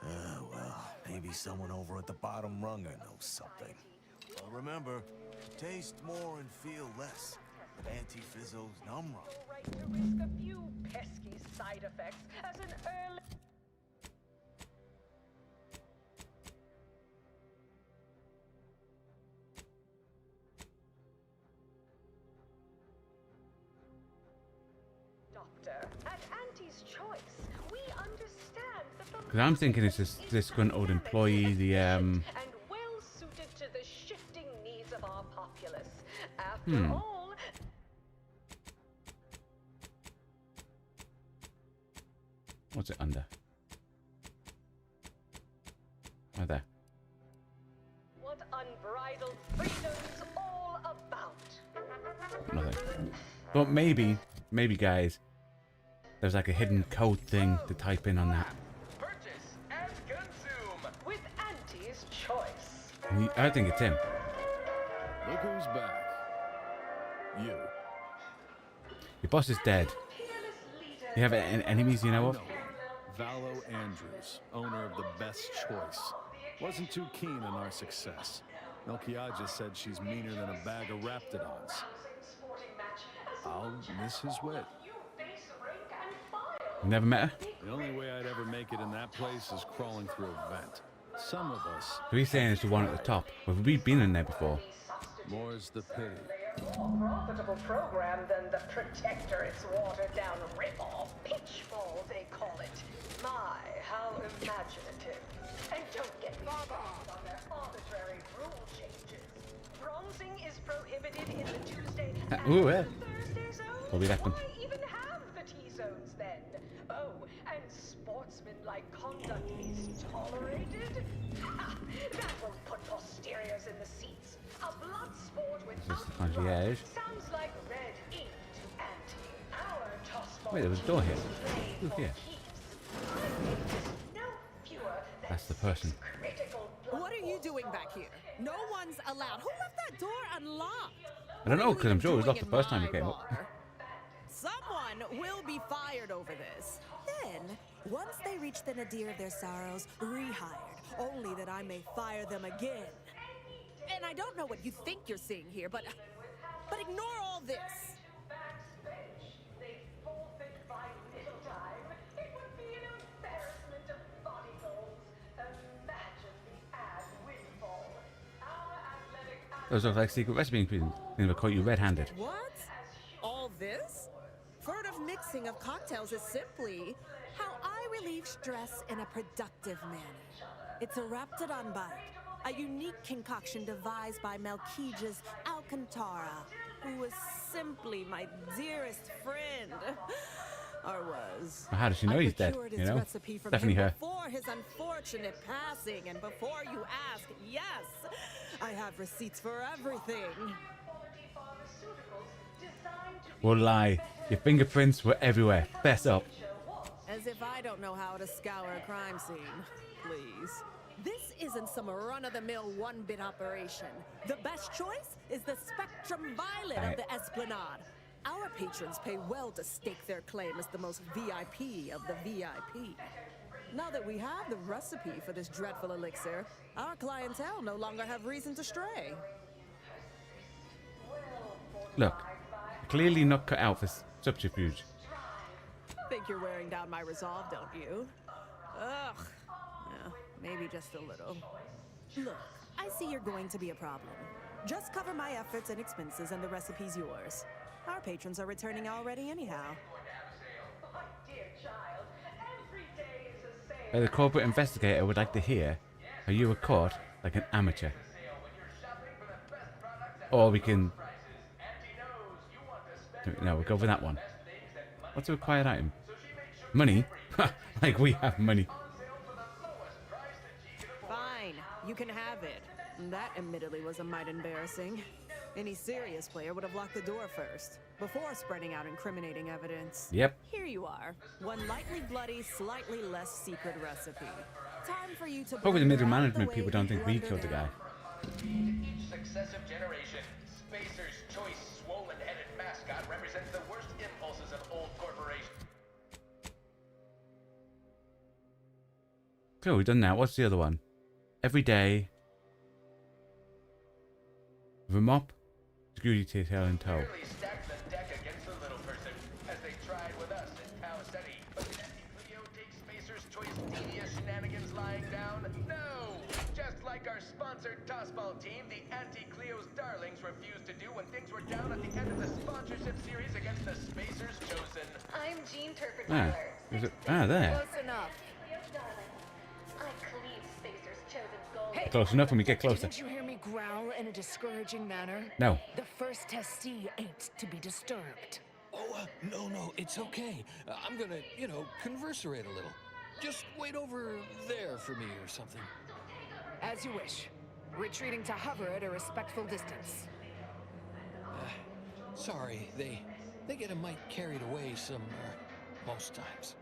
Well, maybe someone over at the bottom runger knows something. Well, remember, taste more and feel less. But Anti-Fizzo's numb run. right to risk a few pesky side effects as an early... Doctor, at Auntie's Choice, we understand that the Because I'm thinking it's this disgruntled employee, the and well suited to the shifting needs of our populace. After all, what's it under? Oh, there. what unbridled freedom's all about. Nothing. But maybe, guys, there's like a hidden code thing to type in on that. Purchase and consume With Auntie's choice. I think it's him. Look who's back. You. Your boss is dead. You have any enemies you know of? No. Valo Andrews, owner of the Best Choice, wasn't too keen on our success. Melchiah said she's meaner than a bag of raptidons. I'll miss his wit. Never met her? The only way I'd ever make it in that place is crawling through a vent. Some of us... So he's saying it's the one at the top. Have we been in there before? More's the pity. More profitable program than the Protectorate's watered-down rip-off. Pitchfall, they call it. My, how imaginative. And don't get me started on their arbitrary rule changes. Bronzing is prohibited in the Tuesday and Ooh, yeah. Thursday zones. Well, we left them. Why even have the T-zones then? Oh, and sportsmanlike conduct is tolerated? Ha! That will put posteriors in the seats. A blood sport with This is the concierge. sounds like red ink to Auntie. Our toss Wait, there was a door here. Look here. That's the person. What are you doing back here? No one's allowed. Who left that door unlocked? I don't know, because I'm sure it was locked the first time you came up. Someone will be fired over this. Then, once they reach the nadir of their sorrows, rehired, only that I may fire them again. And I don't know what you think you're seeing here, but ignore all this. Those look like secret recipe ingredients. They never caught you red-handed. What? All this? Furtive mixing of cocktails is simply How I relieve stress in a productive manner. It's a raptidon bite, a unique concoction devised by Melchiah's Alcantara, who was simply my dearest friend. Or was. How does she know he's dead? Procured You its know? recipe from Definitely him her. before his unfortunate passing, and before you ask, yes, I have receipts for everything. We'll lie. Your fingerprints were everywhere. Fess up. As if I don't know how to scour a crime scene. Please. This isn't some run-of-the-mill one-bit operation. The best choice is the Spectrum Violet of the Esplanade. Our patrons pay well to stake their claim as the most VIP of the VIP. Now that we have the recipe for this dreadful elixir, our clientele no longer have reason to stray. Look, clearly not cut out for subterfuge. Think you're wearing down my resolve, don't you? Ugh. Yeah, maybe just a little. Look, I see you're going to be a problem. Just cover my efforts and expenses and the recipe's yours. Our patrons are returning already anyhow. The corporate investigator would like to hear how you were caught like an amateur. Or we can... No, we'll go for that one. What's a required item? Money? Like we have money. Fine, you can have it. That admittedly was a mite embarrassing. Any serious player would have locked the door first, before spreading out incriminating evidence. Yep. Here you are. One lightly bloody, slightly less secret recipe. Time for you to... Probably the middle management people don't think we killed the guy. Each successive generation, Spacer's choice swollen-headed mascot represents the worst impulses of old corporations. Cool, we've done that. What's the other one? Every day. With a mop, security detail in tow. Clearly stacked the deck against the little person, as they tried with us in Tau City. But did Cleo take Spacer's choice devious shenanigans lying down? No! Just like our sponsored tossball team, the anti-Cleo's darlings refused to do when things were down at the end of the sponsorship series against the Spacer's Chosen. I'm Jean Ah, is it? Ah, there. Close enough. Close enough when we get closer. Didn't you hear me growl in a discouraging manner? No. The first testee ain't to be disturbed. Oh, no, it's okay. I'm gonna, converserate a little. Just wait over there for me or something. As you wish. Retreating to hover at a respectful distance. Sorry, they get a mite carried away most times.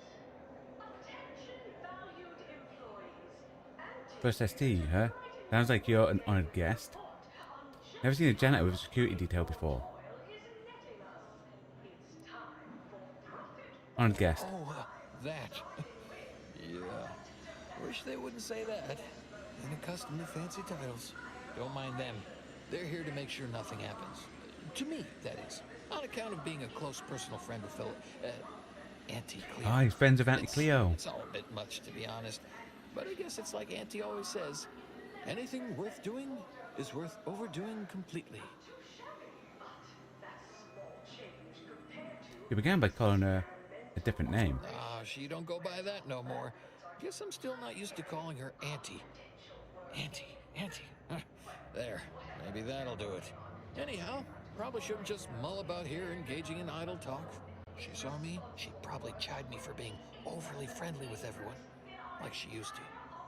First ST, huh? Sounds like you're an honored guest. Never seen a janitor with a security detail before. Honored guest. Oh, that. Yeah. Wish they wouldn't say that. Unaccustomed to fancy titles. Don't mind them. They're here to make sure nothing happens. To me, that is. On account of being a close personal friend of fellow Auntie Cleo. Ah, he's friends with Auntie Cleo. It's all a bit much, to be honest. But I guess it's like Auntie always says, anything worth doing is worth overdoing completely. You began by calling her a different name. Ah, she don't go by that no more. Guess I'm still not used to calling her Auntie. Auntie. Huh, there, maybe that'll do it. Anyhow, probably shouldn't just mull about here engaging in idle talk. If she saw me, she'd probably chide me for being overly friendly with everyone, like she used to.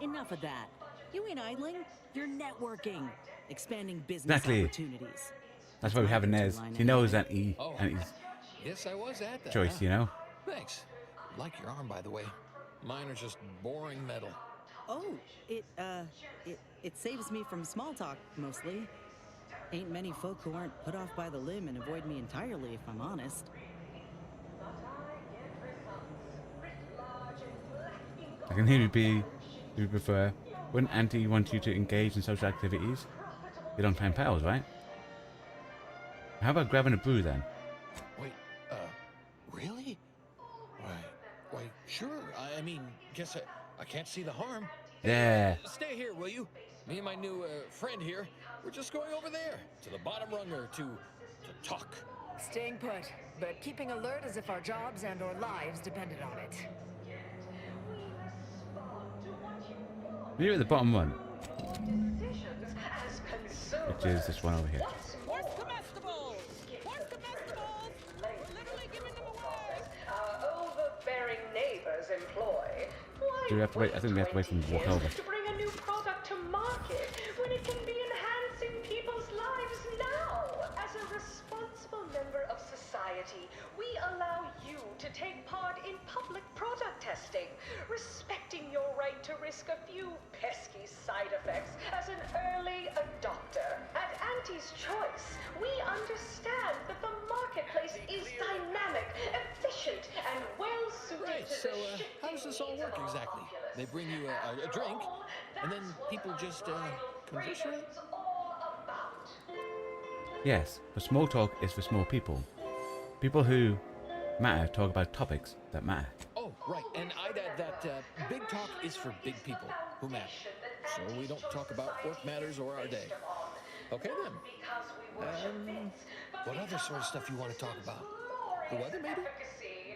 Enough of that. You ain't idling, you're networking, expanding business opportunities. That's why we have Inez. He knows that Auntie's Yes, I was at that. choice, you know? Thanks. Like your arm, by the way. Mine are just boring metal. Oh, it saves me from small talk, mostly. Ain't many folk who aren't put off by the limb and avoid me entirely, if I'm honest. I can hear you prefer. Wouldn't Auntie want you to engage in social activities? You're longtime pals, right? How about grabbing a brew then? Wait, really? Why, sure. I mean, guess I can't see the harm. Yeah. Stay here, will you? Me and my new friend here, we're just going over there to the bottom runger to talk. Staying put, but keeping alert as if our jobs and or lives depended on it. You're at the bottom one, which is this one over here. Where's comestibles? Where's comestibles? We're literally giving them away. Our overbearing neighbors employ. Do we have to wait? I think we have to wait for them to walk over. To bring a new product to market when it can be enhancing people's lives now. As a responsible member of society, we allow you to take part in public product testing, respecting your right to risk a few pesky side effects as an early adopter. At Auntie's Choice, we understand that the marketplace is dynamic, efficient, and well-suited Right, to so the how does this all work exactly? They bring you a drink, and then people just converse? Yes, but small talk is for small people. People who matter talk about topics that matter. Oh, right, and I'd add that big talk is for big people who matter. So we don't talk about work matters or our day. Okay then. What other sort of stuff you want to talk about? The weather, maybe?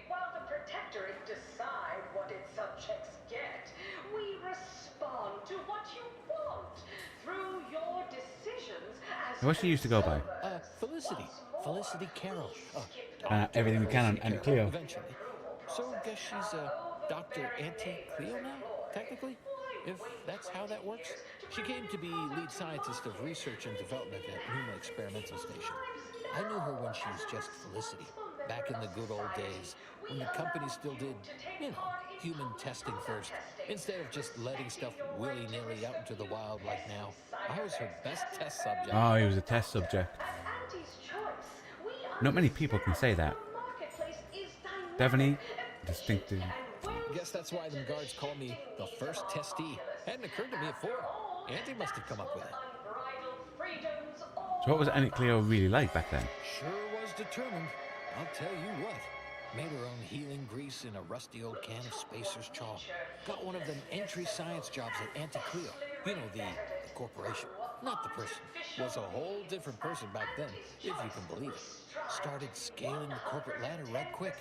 While the protectorate decide what its subjects get, we respond to what you want through your decisions as What she used to go by? Felicity Carroll. Everything we can on Auntie Cleo. Eventually. So guess she's Dr. Auntie Cleo now, technically? If that's how that works. She came to be lead scientist of research and development at Numa Experimental Station. I knew her when she was just Felicity, back in the good old days, when the company still did, human testing first, instead of just letting stuff willy-nilly out into the wild like now. I was her best test subject. Oh, he was a test subject. Not many people can say that. Definitely distinctive. Guess that's why them guards call me the first testee. Hadn't occurred to me before. Auntie must have come up with it. So what was Auntie Cleo really like back then? Sure was determined. I'll tell you what. Made her own healing grease in a rusty old can of Spacer's chalk. Got one of them entry science jobs at Auntie Cleo. You know, the corporation. Not the person. Was a whole different person back then, if you can believe it. Started scaling the corporate ladder right quick.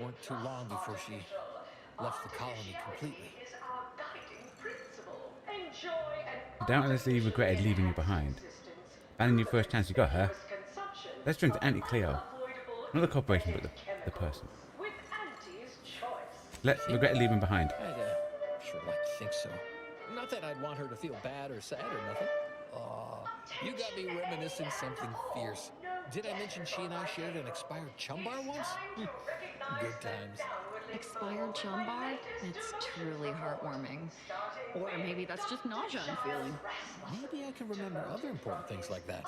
Weren't too long before she left the colony completely. Doubtlessly regretted leaving you behind. Abandoning your first chance you got her. Let's drink to Auntie Cleo. Not the corporation, but the person. Regret leaving behind. I'd sure like to think so. Not that I'd want her to feel bad or sad or nothing. Oh, you got me reminiscing something fierce. Did I mention she and I shared an expired chum bar once? Good times. Expired chum bar? It's truly heartwarming. Or maybe that's just nausea I'm feeling. Maybe I can remember other important things like that.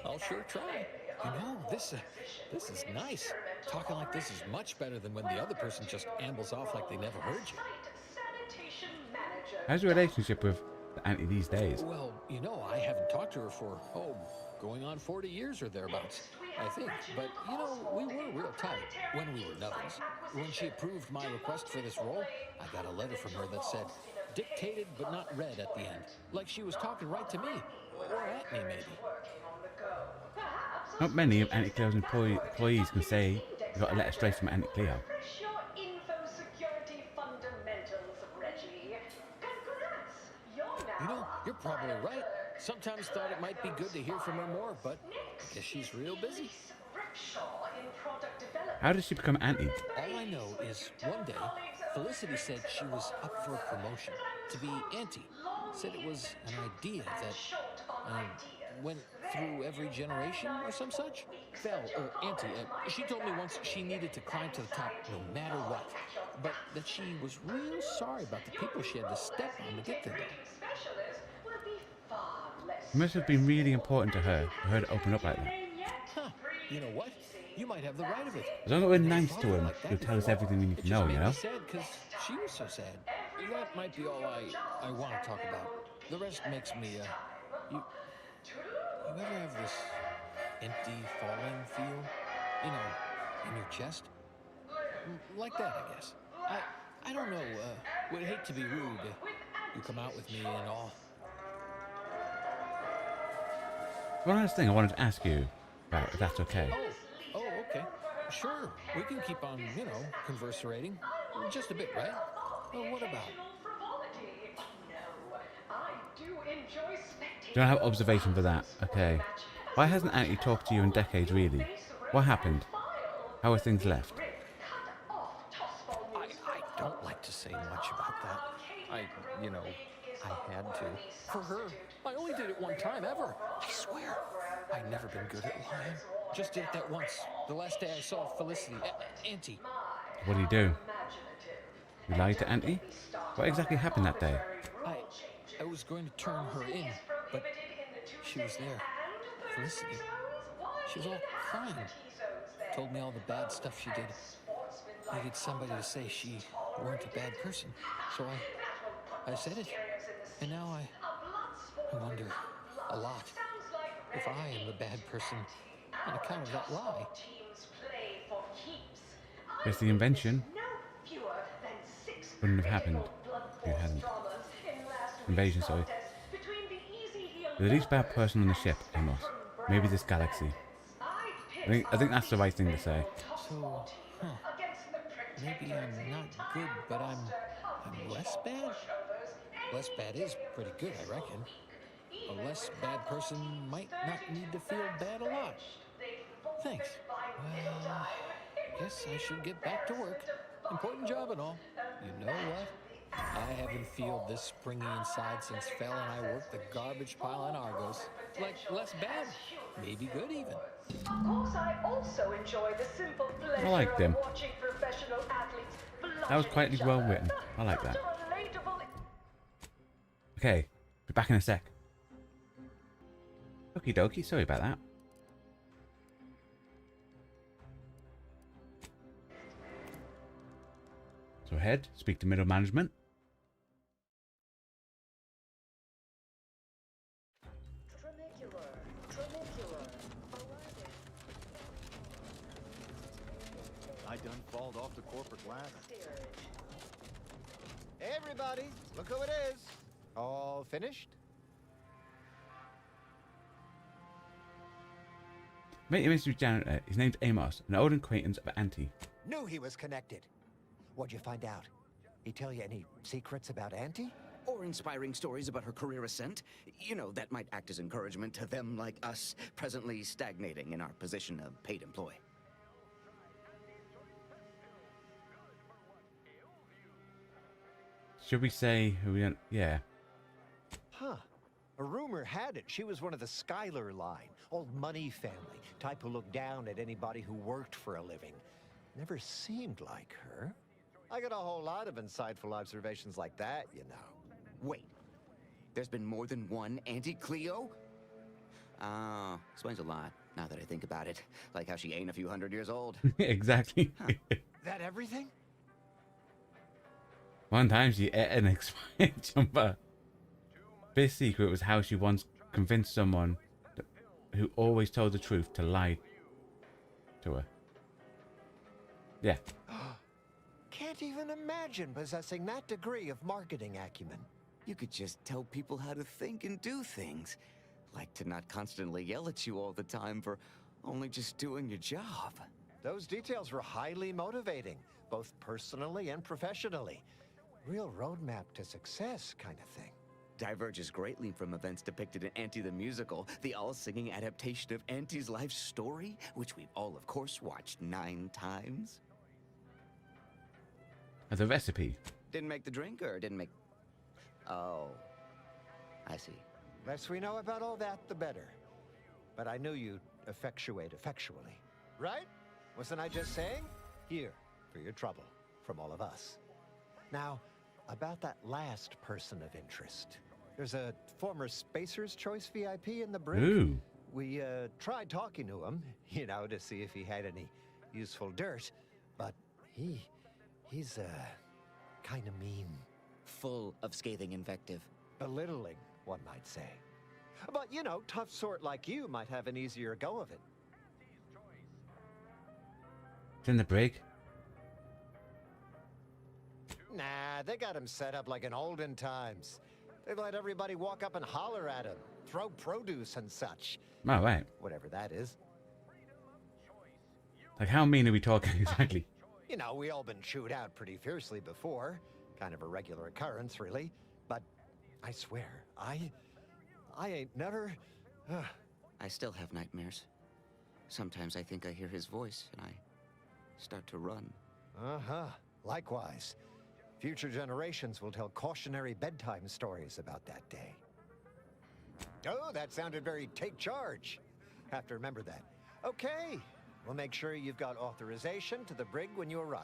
I'll sure try. You know, this is nice. Talking like this is much better than when the other person just ambles off like they never heard you. How's your relationship with the auntie these days? Well, you know, I haven't talked to her for, going on 40 years or thereabouts, I think. But, you know, we were real tight when we were nubbins. When she approved my request for this role, I got a letter from her that said, dictated but not read at the end. Like she was talking right to me. Or at me, maybe. Not many of Auntie Cleo's employees can say they got a letter straight from Auntie Cleo. You know, you're probably right. Sometimes thought it might be good to hear from her more, but I guess she's real busy. How did she become Auntie? All I know is one day, Felicity said she was up for a promotion to be Auntie. Said it was an idea that went through every generation or some such. Auntie, she told me once she needed to climb to the top no matter what. But that she was real sorry about the people she had to step on to get there. It must have been really important to her for her to open up like that. Huh. You know what? You might have the right of it. As long as we're nice to him, he'll tell us everything we need to know, you know? Sad because she was so sad. That might be all I want to talk about. The rest makes me, you ever have this empty, falling feel? You know, in your chest? Like that, I guess. I don't know, would hate to be rude. You come out with me and all. One last thing I wanted to ask you about, if that's okay. Oh, okay. Sure, we can keep on, you know, converserating. Just a bit, right? Well, what about? Don't have observation for that. Okay. Why hasn't Auntie talked to you in decades, really? What happened? How are things left? I don't like to say much about that. I had to. For her, I only did it one time ever. I swear. I've never been good at lying. Just did it that once. The last day I saw Felicity, Auntie. What do you do? You lied to Auntie? What exactly happened that day? I was going to turn her in, but she was there. Felicity. She was all crying. Told me all the bad stuff she did. Needed somebody to say she weren't a bad person. So I said it. And now I wonder a lot if I am the bad person on account of that lie. Guess the invention wouldn't have happened if you hadn't. Invasion, sorry. You're the least bad person on the ship, Amos. Maybe this galaxy. I think that's the right thing to say. So, maybe I'm not good, but I'm less bad? Less bad is pretty good, I reckon. A less bad person might not need to feel bad a lot. Thanks. Well, guess I should get back to work. Important job and all. You know what? I haven't felt this springy inside since Fel and I worked the garbage pile on Argos. Like, less bad. Maybe good, even. Of course, I also enjoy the simple pleasure I liked him. of watching professional athletes That was quite well written. I like that. Okay, be back in a sec. Okie dokie, sorry about that. So head, speak to middle management. I done falled off the corporate ladder. Hey everybody, look who it is. All finished? Meet your mystery janitor. His name's Amos, an old acquaintance of Auntie. Knew he was connected. What'd you find out? He tell you any secrets about Auntie? Or inspiring stories about her career ascent. You know, that might act as encouragement to them like us, presently stagnating in our position of paid employee. Should we say who we don't? Yeah. Huh. A rumor had it she was one of the Schuyler line, old money family, type who looked down at anybody who worked for a living. Never seemed like her. I got a whole lot of insightful observations like that, you know. Wait, there's been more than one Auntie Cleo? Explains a lot, now that I think about it. Like how she ain't a few hundred years old. Exactly. That everything? One time she ate an expired jumper. This secret was how she once convinced someone who always told the truth to lie to her. Yeah. Can't even imagine possessing that degree of marketing acumen. You could just tell people how to think and do things. Like to not constantly yell at you all the time for only just doing your job. Those details were highly motivating, both personally and professionally. Real roadmap to success kind of thing. Diverges greatly from events depicted in Auntie the Musical, the all-singing adaptation of Auntie's life story, which we've all, of course, watched 9 times. As a recipe. Didn't make the drink, or didn't make... Oh, I see. Less we know about all that, the better. But I knew you'd effectuate effectually. Right? Wasn't I just saying? Here, for your trouble, from all of us. Now, about that last person of interest. There's a former Spacer's Choice VIP in the brig. Ooh. We tried talking to him, you know, to see if he had any useful dirt. But he's kind of mean. Full of scathing invective. Belittling, one might say. But, you know, tough sort like you might have an easier go of it. It's in the brig. Nah, they got him set up like in olden times. They let everybody walk up and holler at him, throw produce and such. Oh, right. Whatever that is. Like, how mean are we talking exactly? You know, we all been chewed out pretty fiercely before. Kind of a regular occurrence, really. But I swear, I ain't never... I still have nightmares. Sometimes I think I hear his voice, and I start to run. Uh-huh. Likewise. Future generations will tell cautionary bedtime stories about that day. Oh, that sounded very take charge. Have to remember that. Okay. We'll make sure you've got authorization to the brig when you arrive.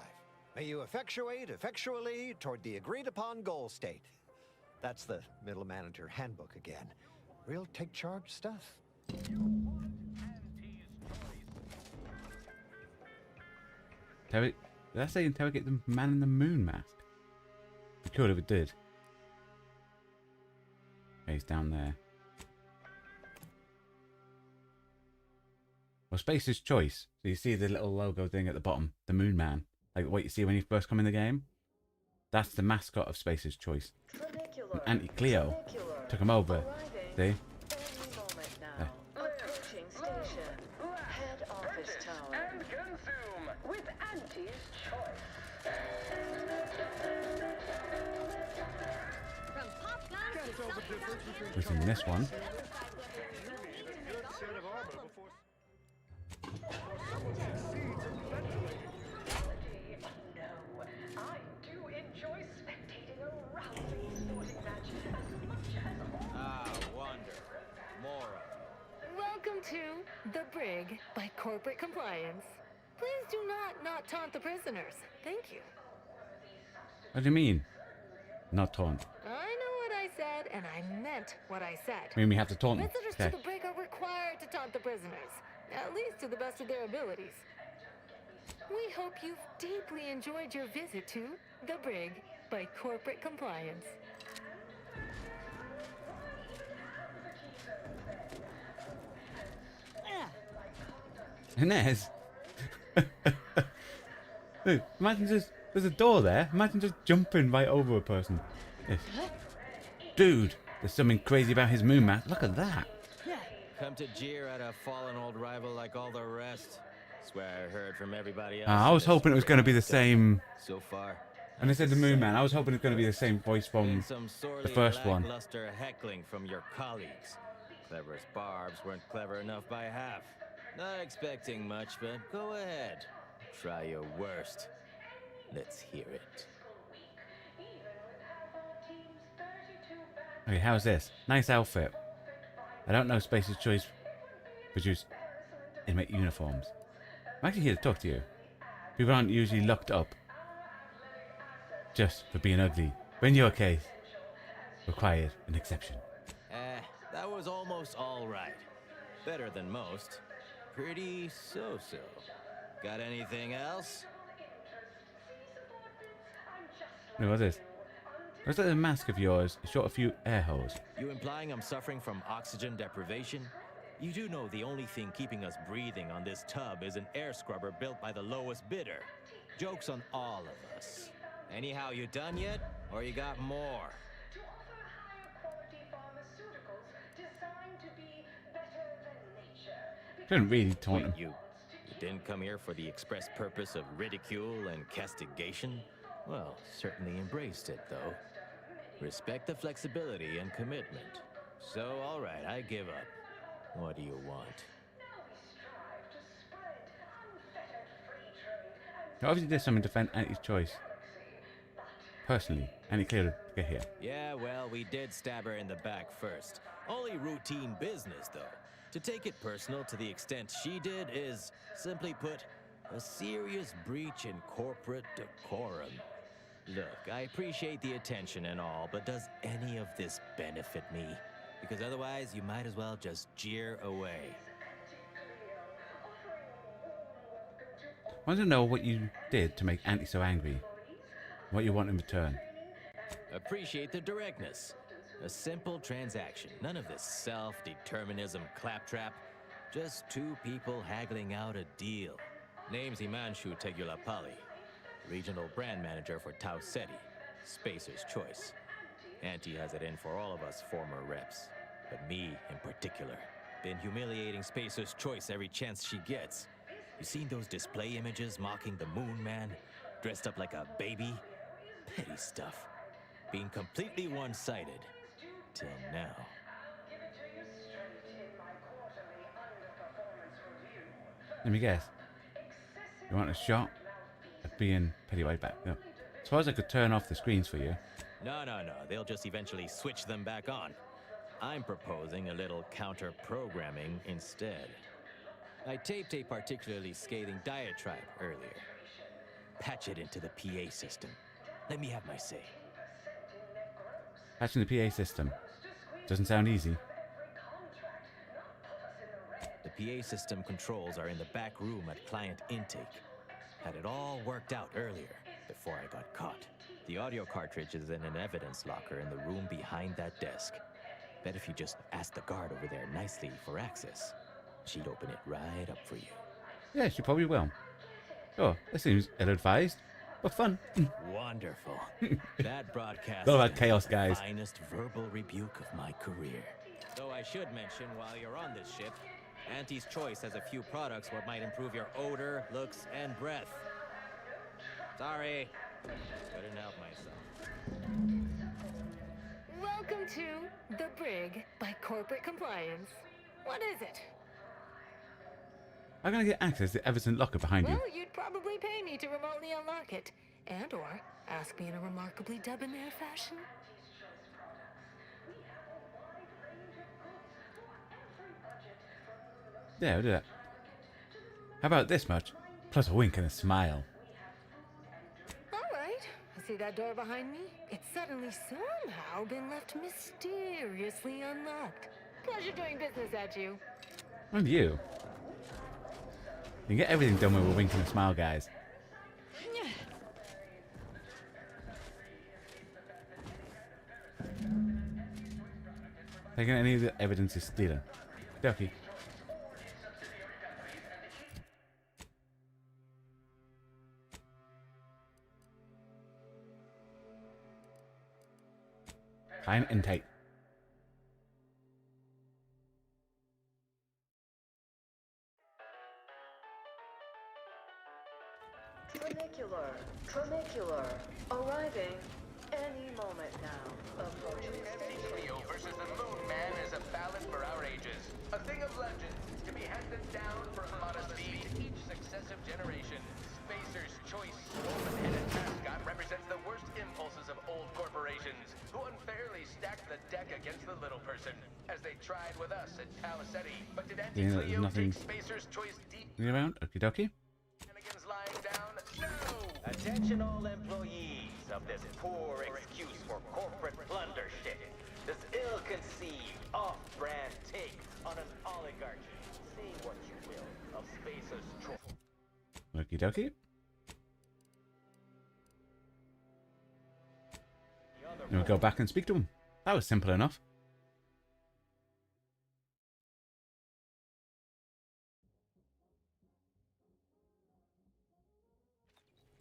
May you effectuate effectually toward the agreed-upon goal state. That's the middle manager handbook again. Real take-charge stuff. Did I say interrogate the man in the moon mask? We could if it did. Okay, he's down there. Well, Spacer's Choice. So you see the little logo thing at the bottom, the Moon Man, like what you see when you first come in the game. That's the mascot of Spacer's Choice. And Auntie Cleo took him over. See? Approaching station. Head office tower. And consume with Auntie's Choice. Who's in this one? I do enjoy spectating a rousing sporting match as much as all. Wonder. Mora. Welcome to The Brig by Corporate Compliance. Please do not taunt the prisoners. Thank you. What do you mean? Not taunt. I know what I said, and I meant what I said. I mean, we have to taunt them. Visitors Okay. to the brig are required to taunt the prisoners, at least to the best of their abilities. We hope you've deeply enjoyed your visit to The Brig by Corporate Compliance. Inez. Dude, imagine just there's a door there. Imagine just jumping right over a person. Yes. Dude, there's something crazy about his moon mask. Look at that. Come to jeer at a fallen old rival like all the rest. Swear I heard from everybody else. I was hoping it was going to be the same. So far. And they said the Moon Man. I was hoping it's going to be the same voice from Some sorely the first one. lackluster heckling from your colleagues. Clever as barbs weren't clever enough by half. Not expecting much, but go ahead. Try your worst. Let's hear it. Okay, how's this? Nice outfit. I don't know Space's Choice produce inmate uniforms. I'm actually here to talk to you. People aren't usually locked up just for being ugly. But in your case, required an exception. That was almost all right. Better than most. Pretty so-so. Got anything else? Hey, what's this? Looks like the mask of yours shot a few air holes. You implying I'm suffering from oxygen deprivation? You do know the only thing keeping us breathing on this tub is an air scrubber built by the lowest bidder. Joke's on all of us. Anyhow, you done yet? Or you got more? Couldn't really taunt him. You didn't come here for the express purpose of ridicule and castigation? Well, certainly embraced it, though. Respect the flexibility and commitment. So, all right, I give up. What do you want? You obviously did something to defend Anti's choice. Personally, Anti cleared to get here. Yeah, well, we did stab her in the back first. Only routine business, though. To take it personal to the extent she did is, simply put, a serious breach in corporate decorum. Look, I appreciate the attention and all, but does any of this benefit me? Because otherwise, you might as well just jeer away. I want to know what you did to make Anti so angry. What you want in return. Appreciate the directness. A simple transaction. None of this self-determinism claptrap. Just two people haggling out a deal. Name's Himanshu Tegulapalli. Regional brand manager for Tau Ceti. Spacer's choice. Auntie has it in for all of us former reps. But me, in particular. Been humiliating Spacer's choice every chance she gets. You seen those display images mocking the Moon Man? Dressed up like a baby? Petty stuff. Being completely one-sided. Till now. Let me guess. You want a shot at being petty right back? No. Suppose I could turn off the screens for you. No. They'll just eventually switch them back on. I'm proposing a little counter-programming instead. I taped a particularly scathing diatribe earlier. Patch it into the PA system. Let me have my say. Patching the PA system. Doesn't sound easy. The PA system controls are in the back room at client intake. Had it all worked out earlier, before I got caught. The audio cartridge is in an evidence locker in the room behind that desk. Bet if you just ask the guard over there nicely for access, she'd open it right up for you. Yeah, she probably will. Oh, that seems ill-advised, but fun. Wonderful. That broadcast All about chaos, guys. is the finest verbal rebuke of my career. Though I should mention, while you're on this ship, Auntie's Choice has a few products what might improve your odor, looks, and breath. Sorry. Couldn't help myself. Welcome to The Brig by Corporate Compliance. What is it? I'm gonna get access to Everton locker behind you. Well, you'd probably pay me to remotely unlock it. And or ask me in a remarkably debonair fashion. Yeah, we'll do that. How about this much? Plus a wink and a smile. All right. See that door behind me? It's suddenly somehow been left mysteriously unlocked. Pleasure doing business at you. And you. You can get everything done with a wink and a smile, guys. Taking any of the evidence is stealing. Ducky. Client intake. Tranicular. the deck against the little person, as they tried with us at Tau Ceti. But did Yeah, there's Anti-Cleo nothing take Spacer's choice deep around. Okie dokie. lying down? No! Attention all employees of this poor excuse for corporate blundership. This ill-conceived, off-brand take on an oligarchy. Say what you will of Spacer's choice. Okie dokie. And we'll go back and speak to him. That was simple enough.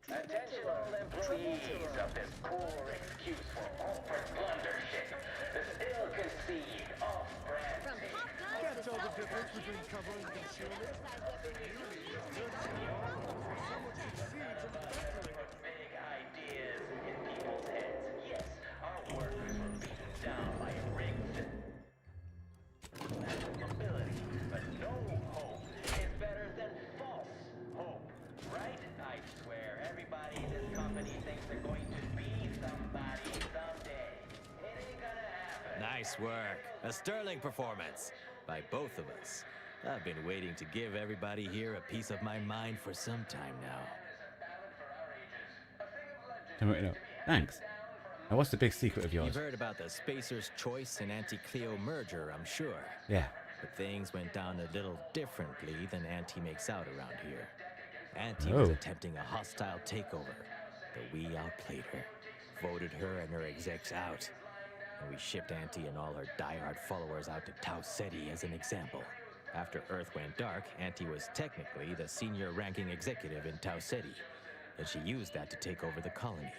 Attention all employees of this poor excuse for corporate blundership. This ill-conceived, off-brand take. Can't tell the difference between cover and concealment. Big ideas in people's heads. Yes, our workers were beaten down by rigged mobility, but no hope is better than false hope, right? I swear, everybody in this company thinks they're going to be somebody someday. It ain't gonna happen. Nice work. A sterling performance by both of us. I've been waiting to give everybody here a piece of my mind for some time now. No. Thanks. Now, what's the big secret of yours? You've heard about the Spacer's Choice and Anti-Cleo merger, I'm sure. Yeah. But things went down a little differently than Auntie makes out around here. Auntie was attempting a hostile takeover, but we outplayed her, voted her and her execs out. And we shipped Auntie and all her diehard followers out to Tau Ceti as an example. After Earth went dark, Auntie was technically the senior ranking executive in Tau Ceti, and she used that to take over the colony.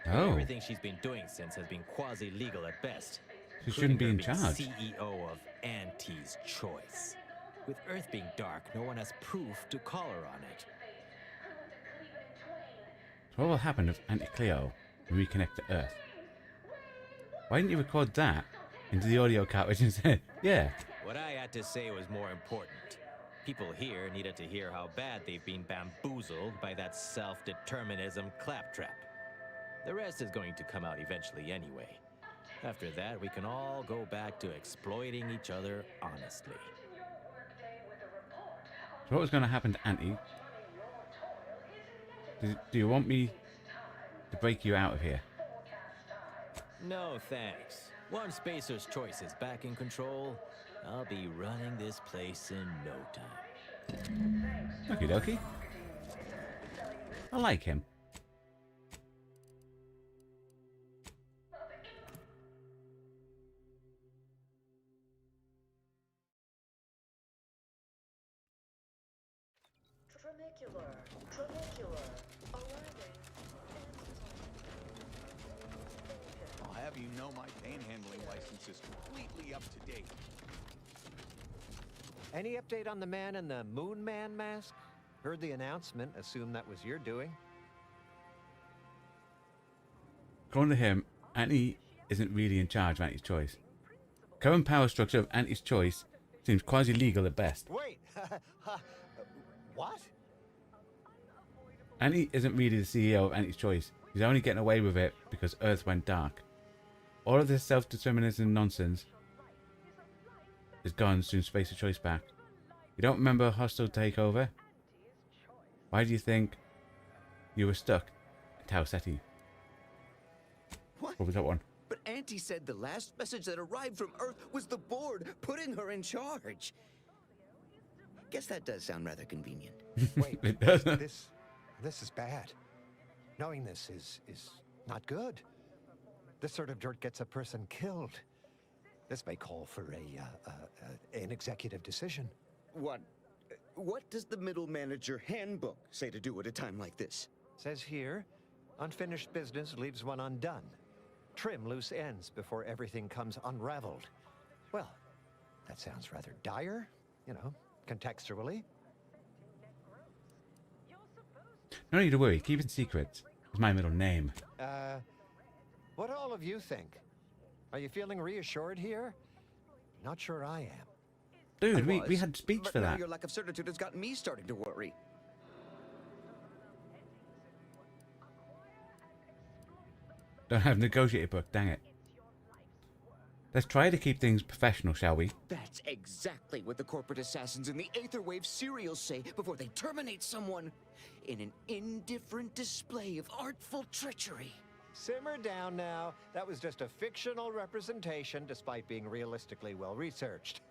Oh. Everything she's been doing since has been quasi-legal at best. She shouldn't be in including her charge. being CEO of Auntie's Choice. With Earth being dark, no one has proof to call her on it. So what will happen if Anti-Cleo reconnect to Earth? Why didn't you record that into the audio cartridge and say, yeah? What I had to say was more important. People here needed to hear how bad they've been bamboozled by that self-determinism claptrap. The rest is going to come out eventually anyway. After that, we can all go back to exploiting each other honestly. So what was going to happen to Auntie? Do you want me to break you out of here? No thanks. Once Spacer's Choice is back in control, I'll be running this place in no time. Okie dokie. I like him. I'll have you know my panhandling license is completely up to date. Any update on the man in the Moon Man mask? Heard the announcement, assume that was your doing. According to him, Auntie isn't really in charge of Auntie's Choice. Current power structure of Auntie's Choice seems quasi-legal at best. Wait, what? Auntie isn't really the CEO of Auntie's Choice. He's only getting away with it because Earth went dark. All of this self-determinism nonsense is gone soon. Spacer's Choice back. You don't remember a hostile takeover? Why do you think you were stuck in Tau Ceti? What was that one? But Auntie said the last message that arrived from Earth was the board putting her in charge. Guess that does sound rather convenient. Wait, It does. this is bad. Knowing this is not good. This sort of dirt gets a person killed. This may call for an executive decision. What does the middle manager handbook say to do at a time like this? Says here, unfinished business leaves one undone. Trim loose ends before everything comes unraveled. Well, that sounds rather dire, you know, contextually. No need to worry. Keeping secrets is my middle name. What do all of you think? Are you feeling reassured here? Not sure I am. Dude, we had speech but for now that. your lack of certitude has got me starting to worry. Don't have negotiated book, dang it. Let's try to keep things professional, shall we? That's exactly what the corporate assassins in the Aetherwave serials say before they terminate someone. In an indifferent display of artful treachery. Simmer down now. That was just a fictional representation despite being realistically well researched.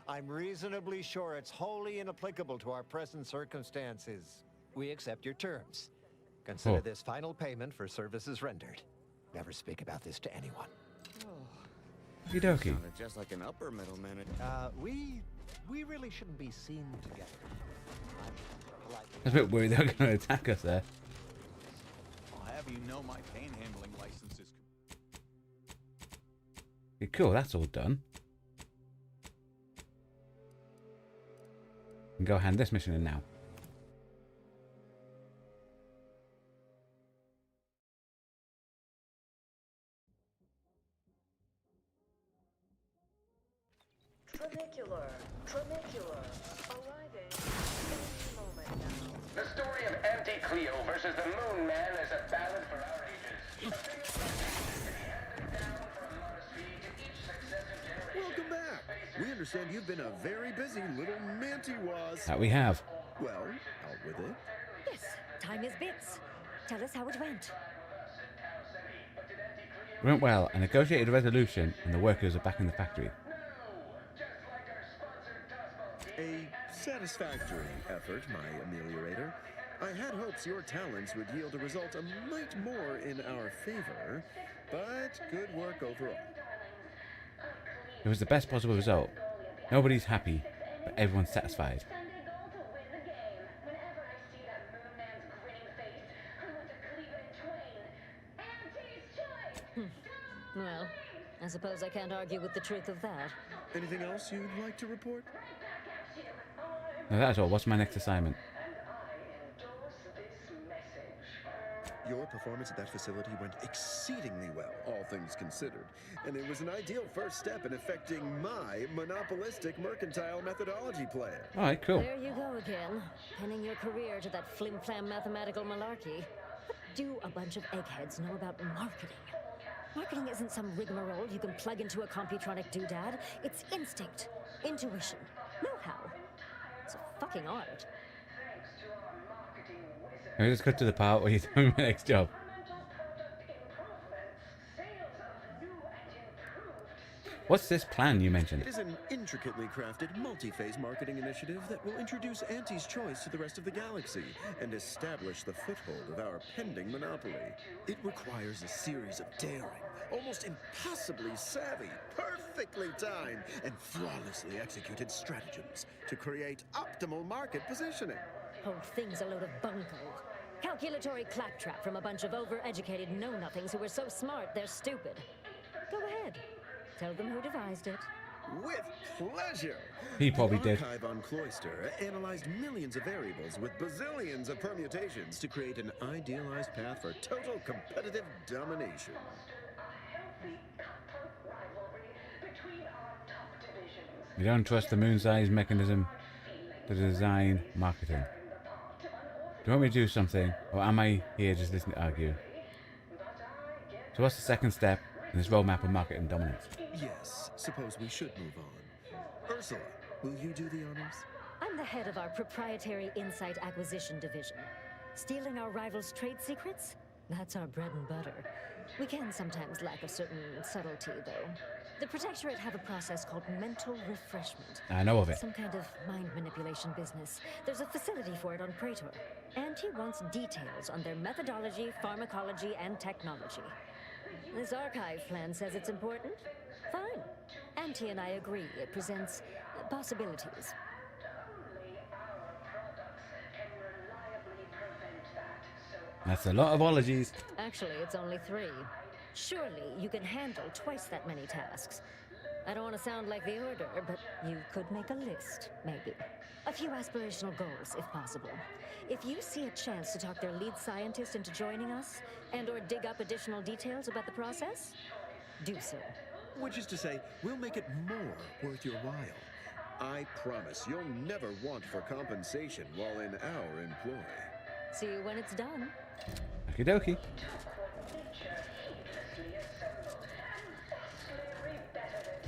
I'm reasonably sure it's wholly inapplicable to our present circumstances. We accept your terms. Consider this final payment for services rendered. Never speak about this to anyone. Okie dokie. Sounded just like an upper middle minute. We really shouldn't be seen together. I was a bit worried they were going to attack us there. I'll have you know my panhandling license is... Okay, cool, that's all done. We can go hand this mission in now. Tramicular, arriving any moment now. The story of Auntie Cleo versus the Moon Man is a ballad for our ages. Welcome back. We understand you've been a very busy little manty-waz. That we have. Well, out with it. Yes, time is bits. Tell us how it went. It went well. I negotiated a resolution and the workers are back in the factory. A satisfactory effort, my ameliorator. I had hopes your talents would yield a result a mite more in our favor, but good work overall. It was the best possible result. Nobody's happy, but everyone's satisfied. Well, I suppose I can't argue with the truth of that. Anything else you'd like to report? Now that's all. What's my next assignment? Your performance at that facility went exceedingly well, all things considered. And it was an ideal first step in affecting my monopolistic mercantile methodology plan. All right, cool. There you go again, pinning your career to that flim-flam mathematical malarkey. What do a bunch of eggheads know about marketing? Marketing isn't some rigmarole you can plug into a computronic doodad. It's instinct, intuition, know-how. It's a fucking art. Can we just cut to the part where you're doing my next job? What's this plan you mentioned? It is an intricately crafted, multi-phase marketing initiative that will introduce Auntie's Choice to the rest of the galaxy and establish the foothold of our pending monopoly. It requires a series of daring, almost impossibly savvy, perfectly timed, and flawlessly executed stratagems to create optimal market positioning. Whole thing's a load of bunco. Calculatory claptrap from a bunch of overeducated know-nothings who are so smart they're stupid. Go ahead. Tell them who devised it. With pleasure! He probably the did. Archive on Cloister analyzed millions of variables with bazillions of permutations to create an idealized path for total competitive domination. You don't trust the moon size mechanism to design marketing. Do you want me to do something, or am I here just listening to argue? So what's the second step in this roadmap of marketing dominance? Yes, suppose we should move on. Ursula, will you do the honors? I'm the head of our proprietary insight acquisition division. Stealing our rivals' trade secrets? That's our bread and butter. We can sometimes lack a certain subtlety, though. The Protectorate have a process called mental refreshment. I know of it. Some kind of mind manipulation business. There's a facility for it on Praetor. And he wants details on their methodology, pharmacology, and technology. This archive plan says it's important. Fine. Auntie and I agree. It presents possibilities. That's a lot of ologies. Actually, it's only 3. Surely you can handle twice that many tasks. I don't want to sound like the Order, but you could make a list, maybe. A few aspirational goals, if possible. If you see a chance to talk their lead scientist into joining us, and/or dig up additional details about the process, do so. Which is to say, we'll make it more worth your while. I promise you'll never want for compensation while in our employ. See you when it's done. Okie dokie.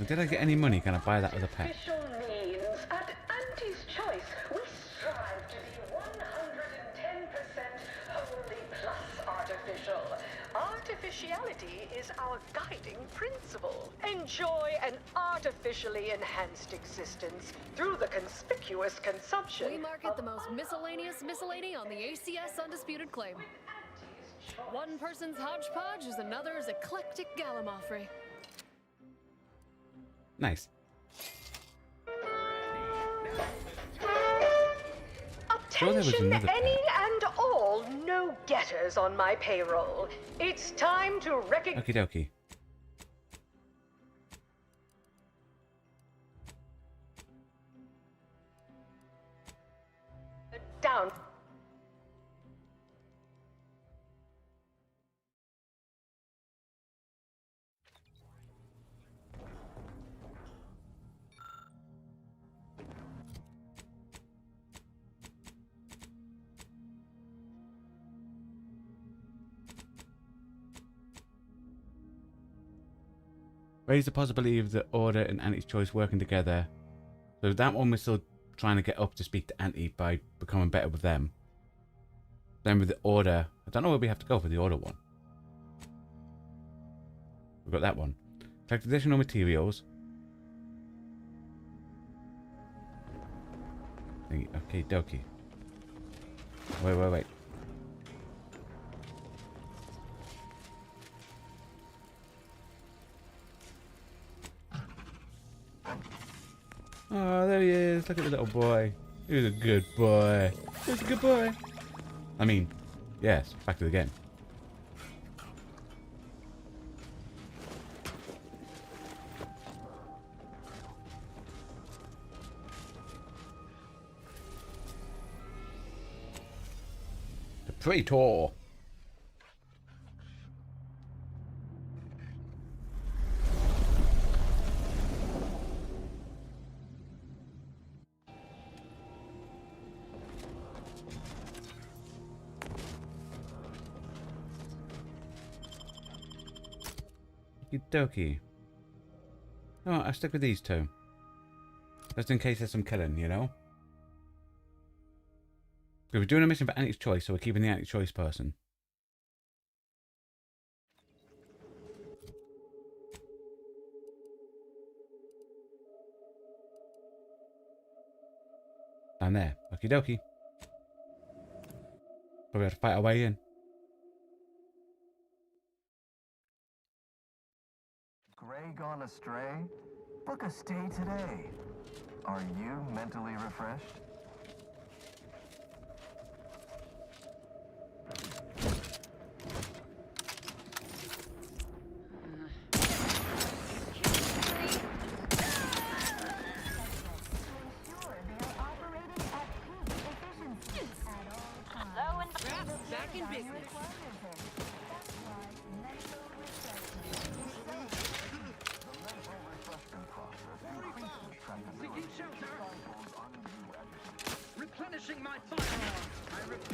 Did I get any money? Can I buy that other pet? Official means. At Auntie's Choice, we strive to be 110% wholly plus artificial. Artificiality is our guiding principle. Enjoy an artificially enhanced existence through the conspicuous consumption. We market the most miscellaneous miscellany on the ACS Undisputed Claim. One person's hodgepodge is another's eclectic gallimaufry. Nice. Attention, any and all no-getters on my payroll. It's time to recognize... Okie dokie. Down. Raise the possibility of the Order and Auntie's Choice working together. So that one we're still trying to get up to speak to Auntie by becoming better with them. Then with the Order, I don't know where we have to go for the Order one. We've got that one. Collect additional materials. Okay, dokie. Wait. Oh, there he is. Look at the little boy. He's a good boy. He's a good boy. I mean, yes, back to the game. The Praetor. Okie. Oh, I'll stick with these two. Just in case there's some killing, you know? We're doing a mission for Auntie's Choice, so we're keeping the Auntie's Choice person. Down there. Okie dokie. Probably have to fight our way in. Gray gone astray? Book a stay today. Are you mentally refreshed? Back in business. Replenishing my firearms.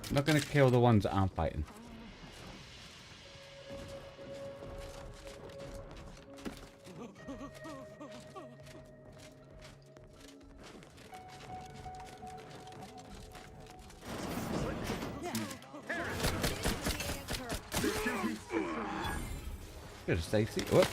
I'm not going to kill the ones that aren't fighting. Good, Stacy. What?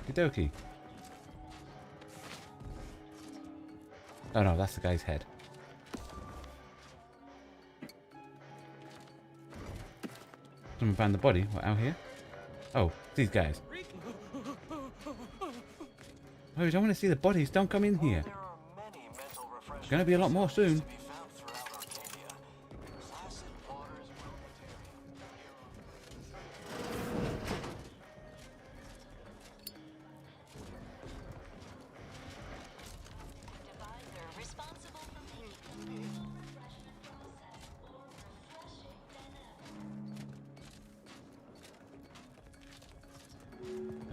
Okie dokie. Oh no, that's the guy's head. Someone found the body. What, out here? Oh, these guys. Oh, you don't want to see the bodies. Don't come in here. There's going to be a lot more soon.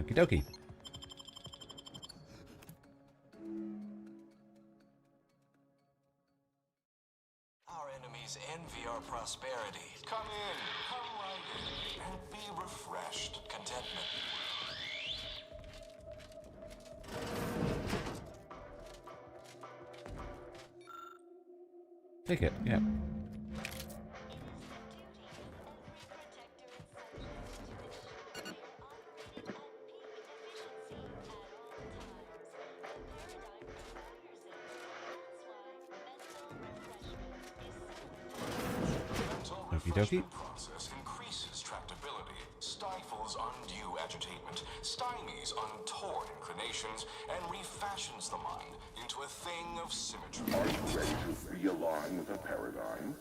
Okie dokie. Our enemies envy our prosperity. Come in, come right in, and be refreshed. Contentment. Take it, yeah. Okie dokie. Process increases tractability, stifles undue agitatement, stymies untoward inclinations, and refashions the mind into a thing of symmetry. Are you ready to realign with a paradigm?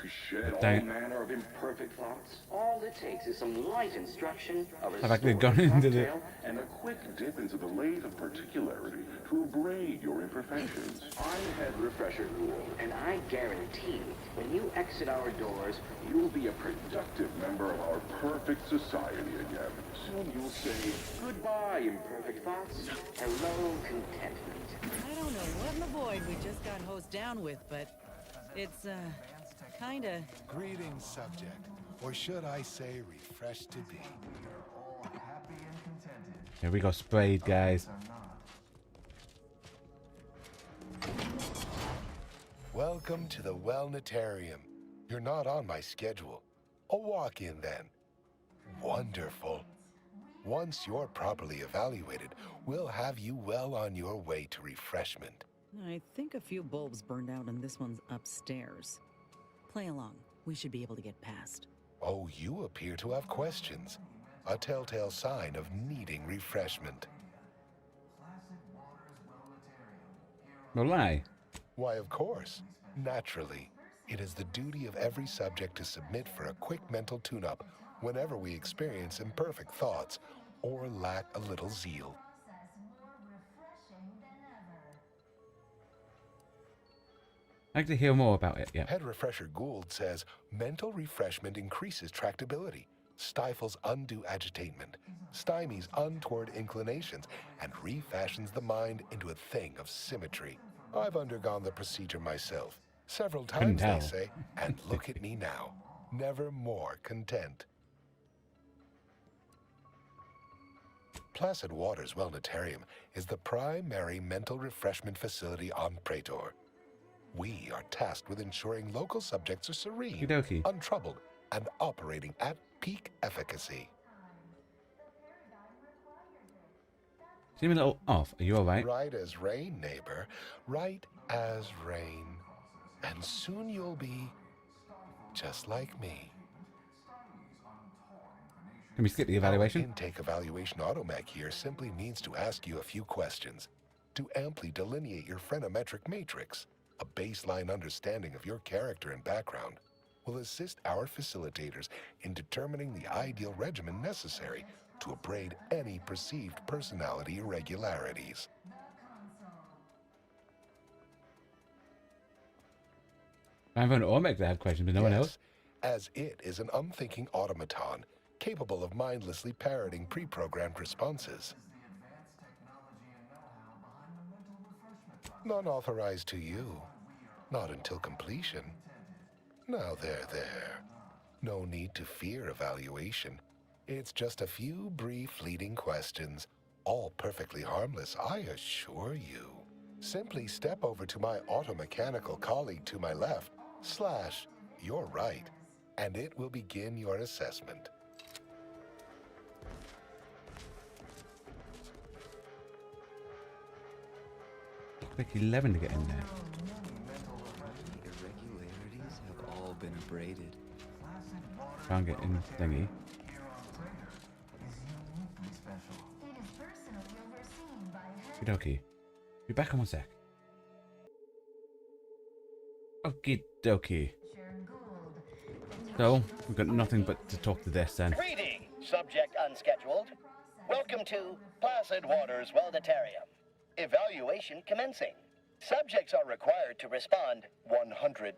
To shed all Dang. manner of imperfect thoughts? All it takes is some light instruction, a I've actually gone into the... cocktail, and a quick dip into the lathe of particularity to abrade your imperfections. I'm Head Refresher Gould, and I guarantee when you exit our doors, you'll be a productive member of our perfect society again. Soon you'll say, goodbye, imperfect thoughts. Hello, contentment. I don't know what in the void we just got hosed down with, but it's, kinda... Greetings, subject. Or should I say, refreshed to be. Here we go, sprayed, guys. Welcome to the Wellnetarium. You're not on my schedule. A walk-in, then. Wonderful. Once you're properly evaluated, we'll have you well on your way to refreshment. I think a few bulbs burned out and this one's upstairs. Play along. We should be able to get past. Oh, you appear to have questions. A telltale sign of needing refreshment. No lie. Why, of course. Naturally. It is the duty of every subject to submit for a quick mental tune-up whenever we experience imperfect thoughts or lack a little zeal. I'd like to hear more about it, yeah. Head Refresher Gould says mental refreshment increases tractability, stifles undue agitation, stymies untoward inclinations, and refashions the mind into a thing of symmetry. I've undergone the procedure myself, several times they say, and look at me now, never more content. Placid Waters Wellnetarium is the primary mental refreshment facility on Praetor. We are tasked with ensuring local subjects are serene, Okey-dokey. untroubled, and operating at peak efficacy. Seem a little off. Are you alright? Right as rain, neighbor. Right as rain. And soon you'll be just like me. Can we skip the evaluation? Our intake evaluation automech here simply needs to ask you a few questions to amply delineate your phreноmetric matrix. A baseline understanding of your character and background will assist our facilitators in determining the ideal regimen necessary to abrade any perceived personality irregularities. I'm going to automatic that question, but no one else. As it is an unthinking automaton capable of mindlessly parroting pre-programmed responses. None authorized to you. Not until completion. Now there. No need to fear evaluation. It's just a few brief fleeting questions, all perfectly harmless, I assure you. Simply step over to my automechanical colleague to my left, / your right, and it will begin your assessment. Like 11 to get in there. The irregularities have all been abraded. Can't get in thingy. Okie dokie. Be back in 1 sec. Okie dokie. So, we've got nothing but to talk to this then. Greeting, subject unscheduled. Welcome to Placid Waters Wellnetarium. Evaluation commencing. Subjects are required to respond 100%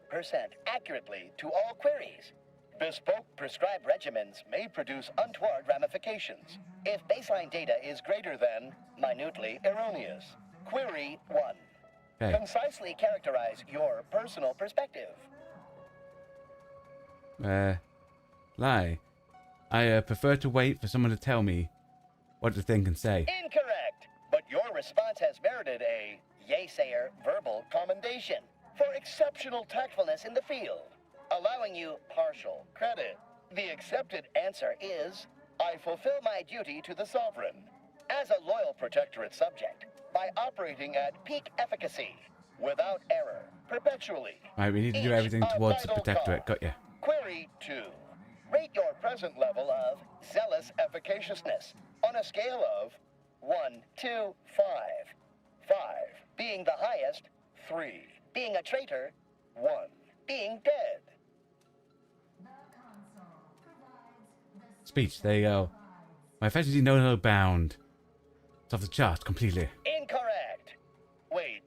accurately to all queries. Bespoke prescribed regimens may produce untoward ramifications if baseline data is greater than minutely erroneous. Query 1. Okay. Concisely characterize your personal perspective. Lie. I prefer to wait for someone to tell me what to think and say. Incorrect, but your response has merited a yay-sayer verbal commendation for exceptional tactfulness in the field, allowing you partial credit. The accepted answer is, I fulfill my duty to the Sovereign as a loyal protectorate subject by operating at peak efficacy, without error, perpetually. Right, we need to do everything towards the protectorate. Got ya. Query 2. Rate your present level of zealous efficaciousness on a scale of 1 to 5. 5 being the highest, 3 being a traitor, 1 being dead. Speech. There you go. My efficiency no bound. It's off the chart completely. Incorrect. Wait.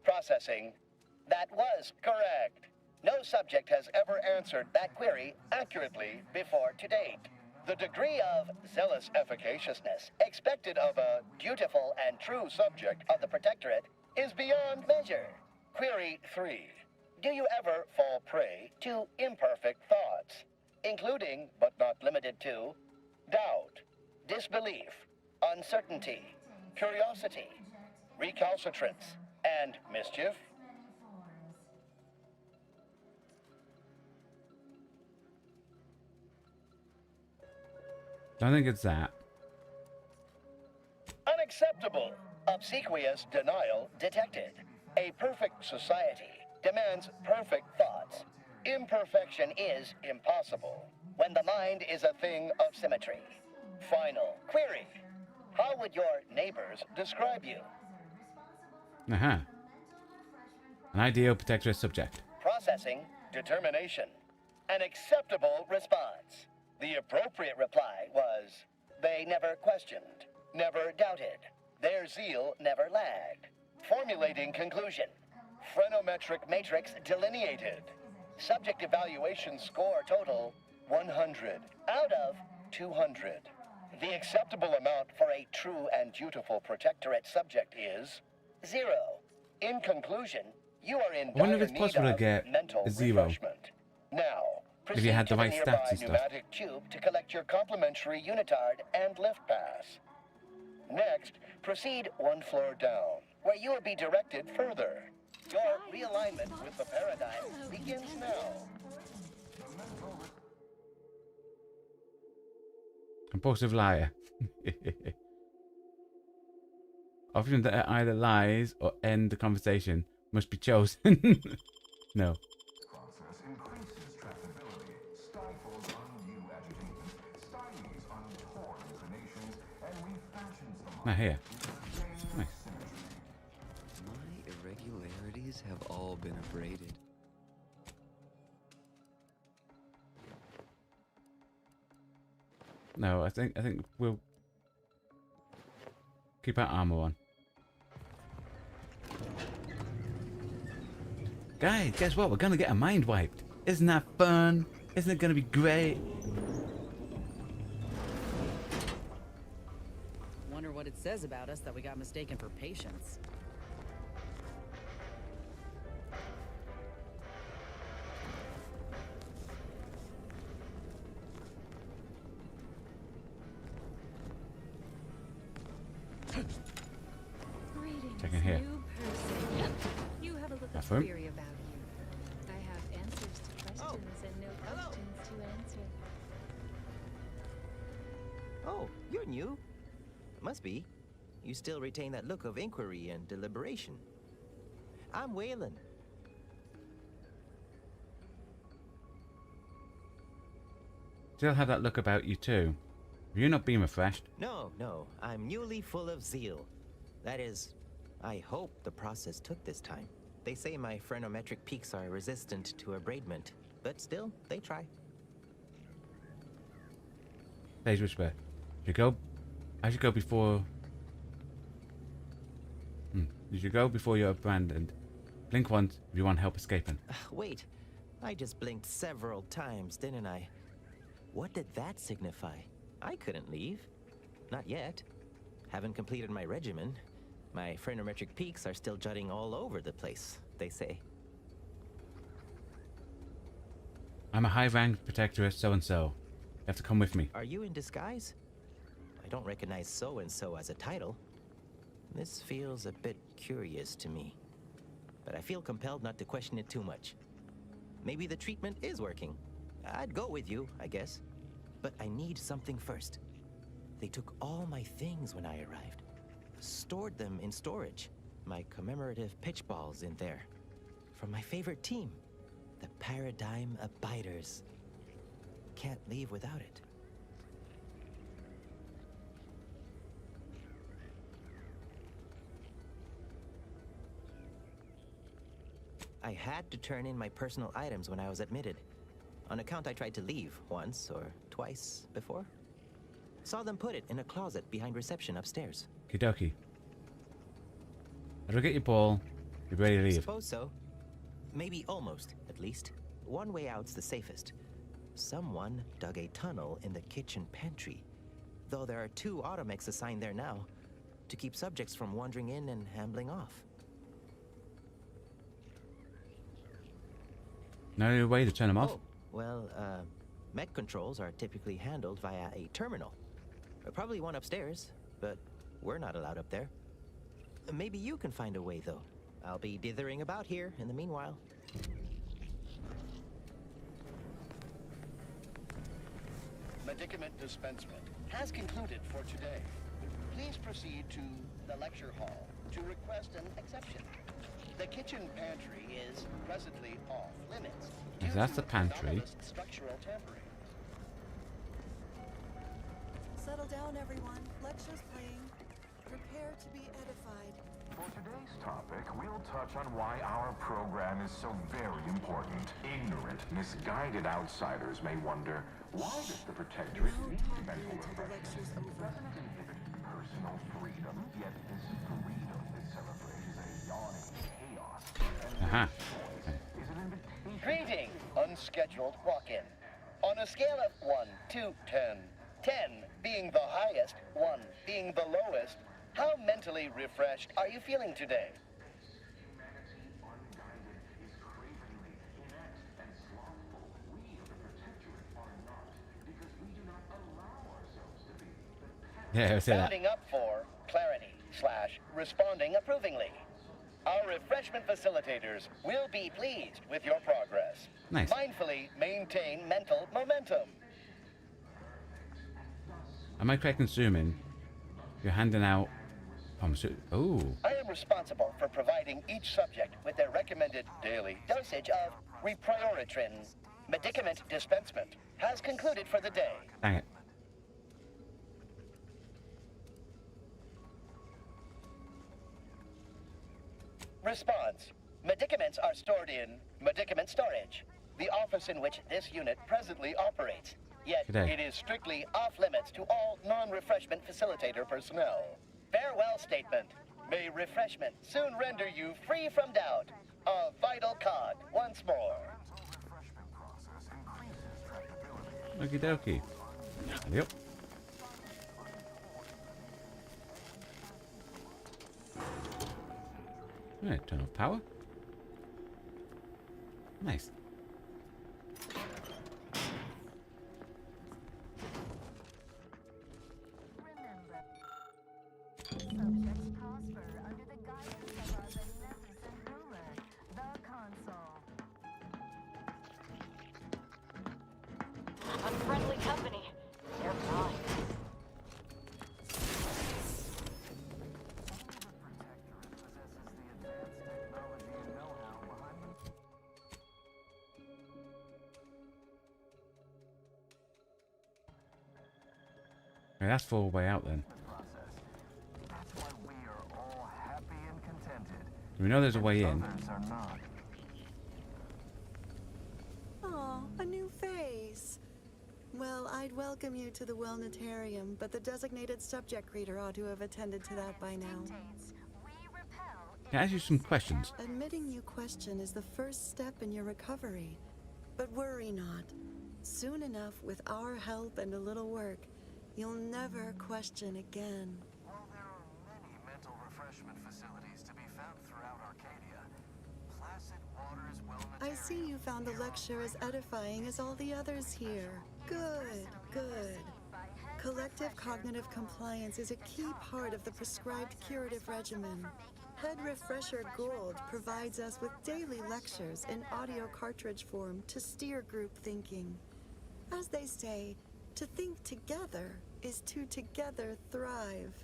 Processing. That was correct. No subject has ever answered that query accurately before to date. The degree of zealous efficaciousness expected of a dutiful and true subject of the Protectorate is beyond measure. Query 3. Do you ever fall prey to imperfect thoughts, including, but not limited to, doubt, disbelief, uncertainty, curiosity, recalcitrance, and mischief? Don't think it's that. Unacceptable. Obsequious denial detected. A perfect society demands perfect thoughts. Imperfection is impossible when the mind is a thing of symmetry. Final query. How would your neighbors describe you? Uh-huh. An ideal protectorate subject. Processing determination. An acceptable response. The appropriate reply was, they never questioned, never doubted. Their zeal never lagged. Formulating conclusion. Phrenometric matrix delineated. Subject evaluation score total 100 out of 200. The acceptable amount for a true and dutiful protectorate subject is 0. In conclusion, you are in I wonder if dire it's possible need to of get mental a 0. refreshment. Now, If you had the right proceed to stats and nearby stuff. pneumatic tube to collect your complimentary unitard and lift pass. Next, proceed 1 floor down, where you will be directed further. Your realignment with the paradigm begins now. Compulsive liar. Option that either lies or end the conversation must be chosen. No. Process increases tractability, stifles undue agitation, stymies untorn inclinations, and refashions the Now here. Nice. My irregularities have all been abraded. No, I think we'll keep our armor on. Guys, guess what? We're gonna get a mind wiped. Isn't that fun? Isn't it gonna be great? Wonder what it says about us that we got mistaken for patients. Checking here. New person. You have a look of Bathroom. query about you. I have answers to questions and no questions to answer. Oh, you're new. Must be. You still retain that look of inquiry and deliberation. I'm Waylon. Still have that look about you too. Have you not been refreshed? No, I'm newly full of zeal. That is, I hope the process took this time. They say my phrenometric peaks are resistant to abradement, but still, they try. Sage Whisper. I should go before... You should go before you're abandoned. Blink once if you want help escaping. Wait, I just blinked several times, didn't I? What did that signify? I couldn't leave. Not yet. Haven't completed my regimen. My phrenometric peaks are still jutting all over the place, they say. I'm a high-ranked protector of so-and-so. You have to come with me. Are you in disguise? I don't recognize so-and-so as a title. This feels a bit curious to me. But I feel compelled not to question it too much. Maybe the treatment is working. I'd go with you, I guess. But I need something first. They took all my things when I arrived. Stored them in storage. My commemorative pitch balls in there. From my favorite team, the Paradigm Abiders. Can't leave without it. I had to turn in my personal items when I was admitted. On account I tried to leave once or twice before. Saw them put it in a closet behind reception upstairs. Okie dokie. How do I get your ball? You're ready to leave. Suppose so. Maybe almost, at least. One way out's the safest. Someone dug a tunnel in the kitchen pantry. Though there are 2 automechs assigned there now, to keep subjects from wandering in and ambling off. No way to turn them off? Oh, well, mech controls are typically handled via a terminal. Probably one upstairs, but we're not allowed up there. Maybe you can find a way, though. I'll be dithering about here in the meanwhile. Medicament dispensement has concluded for today. Please proceed to the lecture hall to request an exception. The kitchen pantry is presently off limits. If that's the pantry. Structural tampering. Settle down, everyone. Lecture's playing. Prepare to be edified. For today's topic, we'll touch on why our program is so very important. Ignorant, misguided outsiders may wonder, why does the Protectorate need mental refreshment? Personal freedom, yet this freedom they celebrate is a yawning chaos. Uh-huh. Greeting, unscheduled walk-in. On a scale of 1 to 10, 10 being the highest, 1 being the lowest, how mentally refreshed are you feeling today? Yeah, I say that. Rounding up for clarity / responding approvingly. Our refreshment facilitators will be pleased with your progress. Nice. Mindfully maintain mental momentum. Am I correct in assuming you're handing out... Oh. I am responsible for providing each subject with their recommended daily dosage of reprioritrin. Medicament dispensement has concluded for the day. Dang it. Response. Medicaments are stored in medicament storage, the office in which this unit presently operates. Yet it is strictly off-limits to all non-refreshment facilitator personnel. Farewell statement. May refreshment soon render you free from doubt. A vital cog once more. Okie dokie. Yep. Alright, turn off power. Nice. Subjects prosper under the guidance of our beneficent ruler, the console. Unfriendly company. They're blind. Okay, that's full way out then. We know there's a way in. Aw, a new face. Well, I'd welcome you to the Wellnetarium, but the designated subject reader ought to have attended to that by now. Can I ask you some questions? Admitting you question is the first step in your recovery. But worry not. Soon enough, with our help and a little work, you'll never question again. While there are many mental refreshment facilities to be found throughout Arcadia, Placid Waters I see you found the lecture as edifying as all the others here. Good, good. Collective cognitive compliance is a key part of the prescribed curative regimen. Head Refresher Gould provides us with daily lectures in audio cartridge form to steer group thinking. As they say, to think together is to together thrive.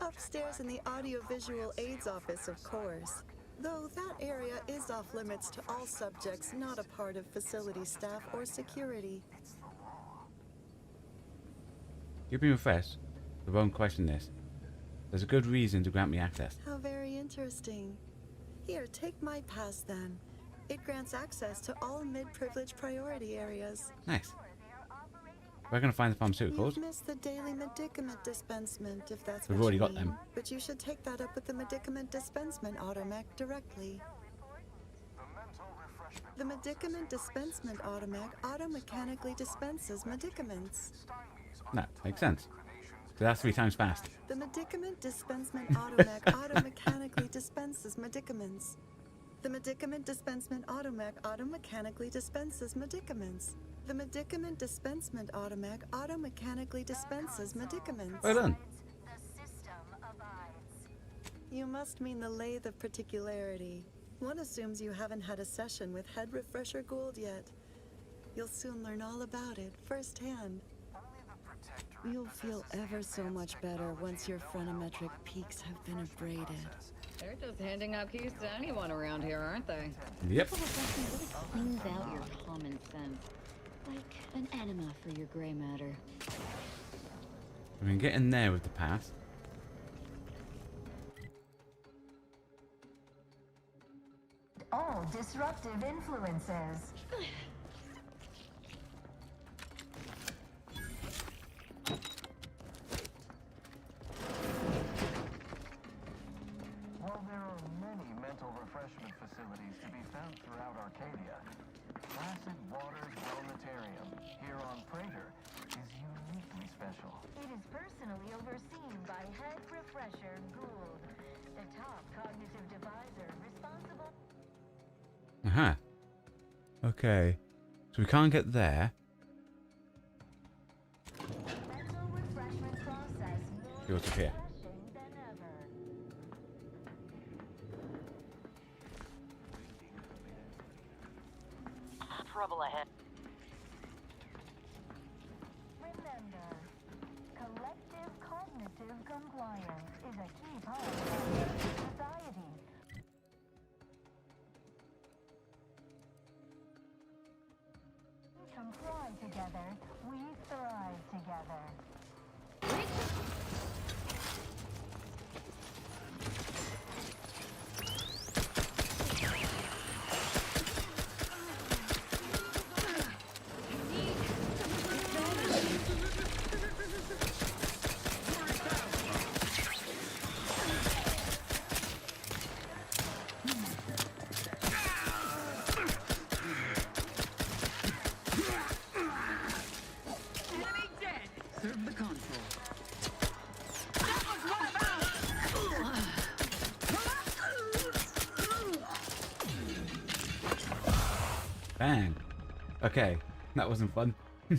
Upstairs in the audiovisual aids office, of course. Though that area is off limits to all subjects not a part of facility staff or security. You've been refreshed. I won't question this. There's a good reason to grant me access. How very interesting. Here, take my pass then. It grants access to all mid-privilege priority areas. Nice. We're going to find the pharmaceuticals. You've missed the daily medicament dispensement, if that's We've what already you got mean. them. But you should take that up with the medicament dispensement automech directly. The medicament dispensement automech auto-mechanically dispenses medicaments. That makes sense. So that's 3 times fast. The medicament dispensement automech auto-mechanically dispenses medicaments. The medicament dispensement automech auto-mechanically dispenses medicaments. The medicament dispensement automech auto-mechanically dispenses medicaments. Well done. You must mean the lathe of particularity. One assumes you haven't had a session with Head Refresher Gould yet. You'll soon learn all about it firsthand. You'll feel ever so much better once your phronometric peaks have been abraded. They're just handing out keys to anyone around here, aren't they? Yep. Cleans out your common sense. Like an enema for your gray matter. We can get in there with the pass. All disruptive influences. While there are many mental refreshment facilities to be found throughout Arcadia, Placid Waters Wellnatarium here on Prater is uniquely special. It is personally overseen by Head Refresher Gould, the top cognitive deviser responsible. Aha. Okay. So we can't get there. Mental refreshment process See what's up here. refreshing than ever. Trouble ahead. Remember, collective cognitive compliance is a key part of society. We comply together, we thrive together. Serve the console. Bang. Okay. That wasn't fun. You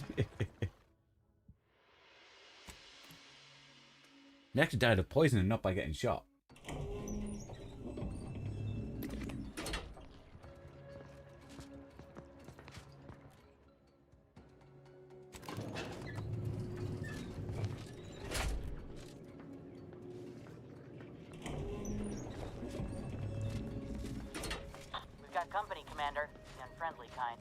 actually died of poison and not by getting shot. We've got company, Commander. The unfriendly kind.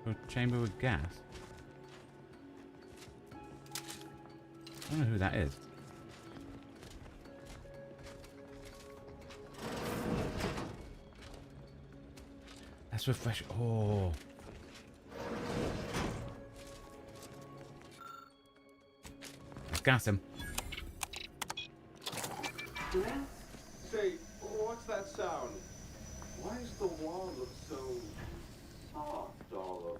A chamber with gas. I don't know who that is. Let's refresh. Oh. Let's gas him. Say, what's that sound? Why does the wall look so soft all of?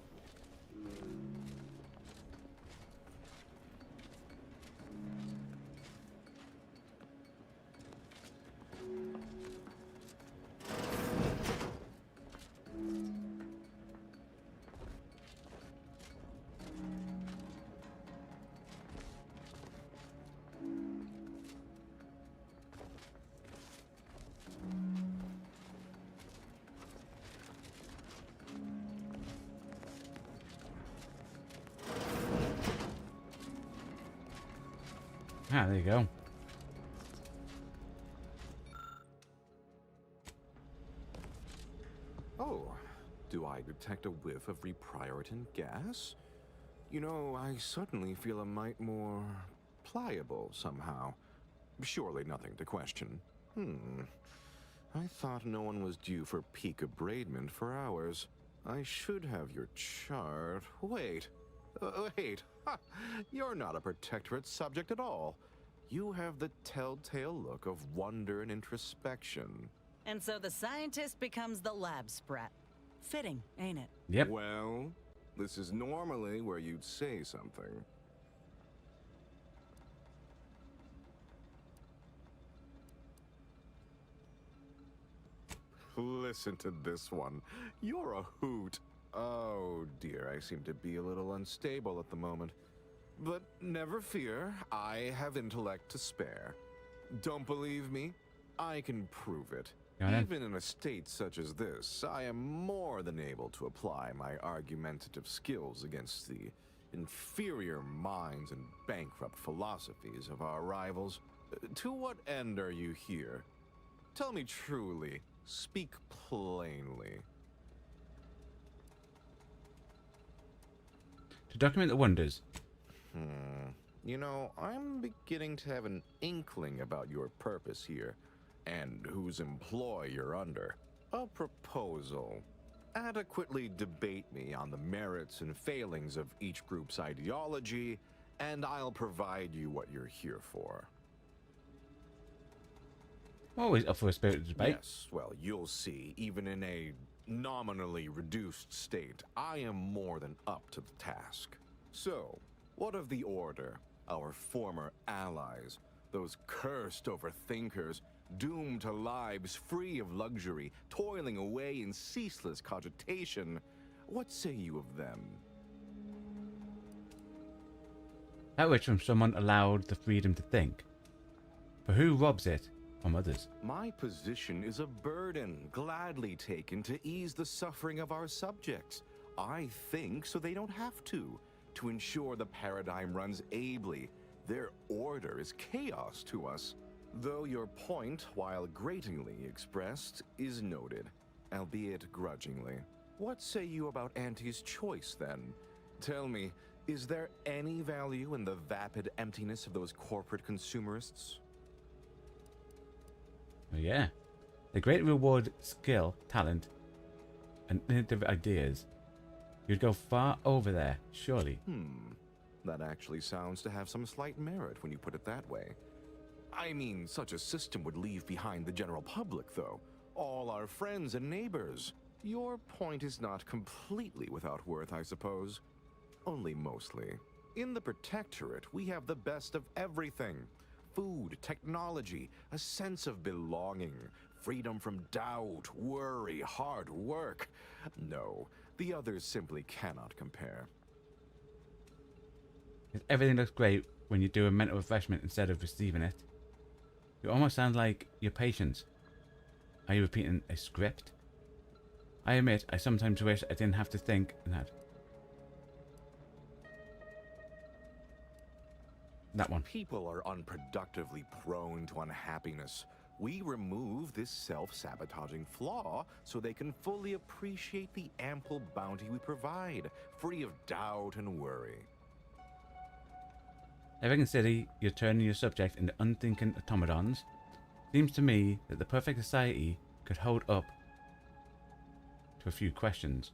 Ah, there you go. Oh, do I detect a whiff of reprioritin gas? You know, I suddenly feel a mite more pliable somehow. Surely nothing to question. I thought no one was due for peak abradement for hours. I should have your chart. Wait. Wait. Ha! You're not a protectorate subject at all. You have the telltale look of wonder and introspection. And so the scientist becomes the lab sprat. Fitting, ain't it? Yep. Well, this is normally where you'd say something. Listen to this one. You're a hoot. Oh dear, I seem to be a little unstable at the moment. But never fear, I have intellect to spare. Don't believe me? I can prove it. Even in a state such as this, I am more than able to apply my argumentative skills against the inferior minds and bankrupt philosophies of our rivals. To what end are you here? Tell me truly. Speak plainly. To document the wonders. You know, I'm beginning to have an inkling about your purpose here, and whose employ you're under. A proposal. Adequately debate me on the merits and failings of each group's ideology, and I'll provide you what you're here for. Always up for a spirited debate. Yes, well, you'll see, even in a nominally reduced state, I am more than up to the task. So, what of the Order, our former allies, those cursed overthinkers, doomed to lives free of luxury, toiling away in ceaseless cogitation? What say you of them? That which from someone allowed the freedom to think. For who robs it from others? My position is a burden gladly taken to ease the suffering of our subjects. I think so they don't have to ensure the paradigm runs ably. Their order is chaos to us. Though your point, while gratingly expressed, is noted, albeit grudgingly. What say you about Auntie's choice, then? Tell me, is there any value in the vapid emptiness of those corporate consumerists? Oh, yeah. The great reward skill, talent, and innovative ideas. You'd go far over there, surely. That actually sounds to have some slight merit when you put it that way. I mean, such a system would leave behind the general public, though. All our friends and neighbors. Your point is not completely without worth, I suppose. Only mostly. In the Protectorate, we have the best of everything. Food, technology, a sense of belonging, freedom from doubt, worry, hard work. No, the others simply cannot compare. Everything looks great when you do a mental refreshment instead of receiving it. It almost sounds like your patients. Are you repeating a script? I admit, I sometimes wish I didn't have to think that. That one. People are unproductively prone to unhappiness. We remove this self-sabotaging flaw so they can fully appreciate the ample bounty we provide, free of doubt and worry. If I consider you're turning your subject into unthinking automatons, seems to me that the perfect society could hold up to a few questions.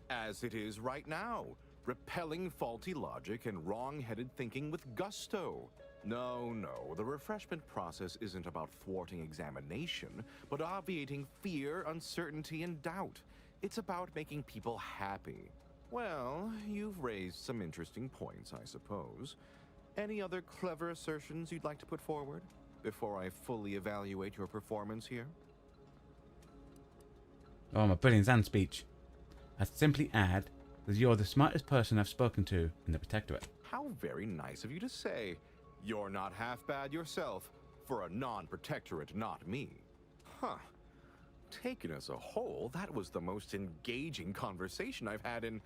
As it is right now, repelling faulty logic and wrong-headed thinking with gusto. No, the refreshment process isn't about thwarting examination, but obviating fear, uncertainty, and doubt. It's about making people happy. Well, you've raised some interesting points, I suppose. Any other clever assertions you'd like to put forward before I fully evaluate your performance here? Oh, my brilliance and speech. I'd simply add that you're the smartest person I've spoken to in the Protectorate. How very nice of you to say. You're not half bad yourself, for a non-protectorate, not me. Huh. Taken as a whole, that was the most engaging conversation I've had in...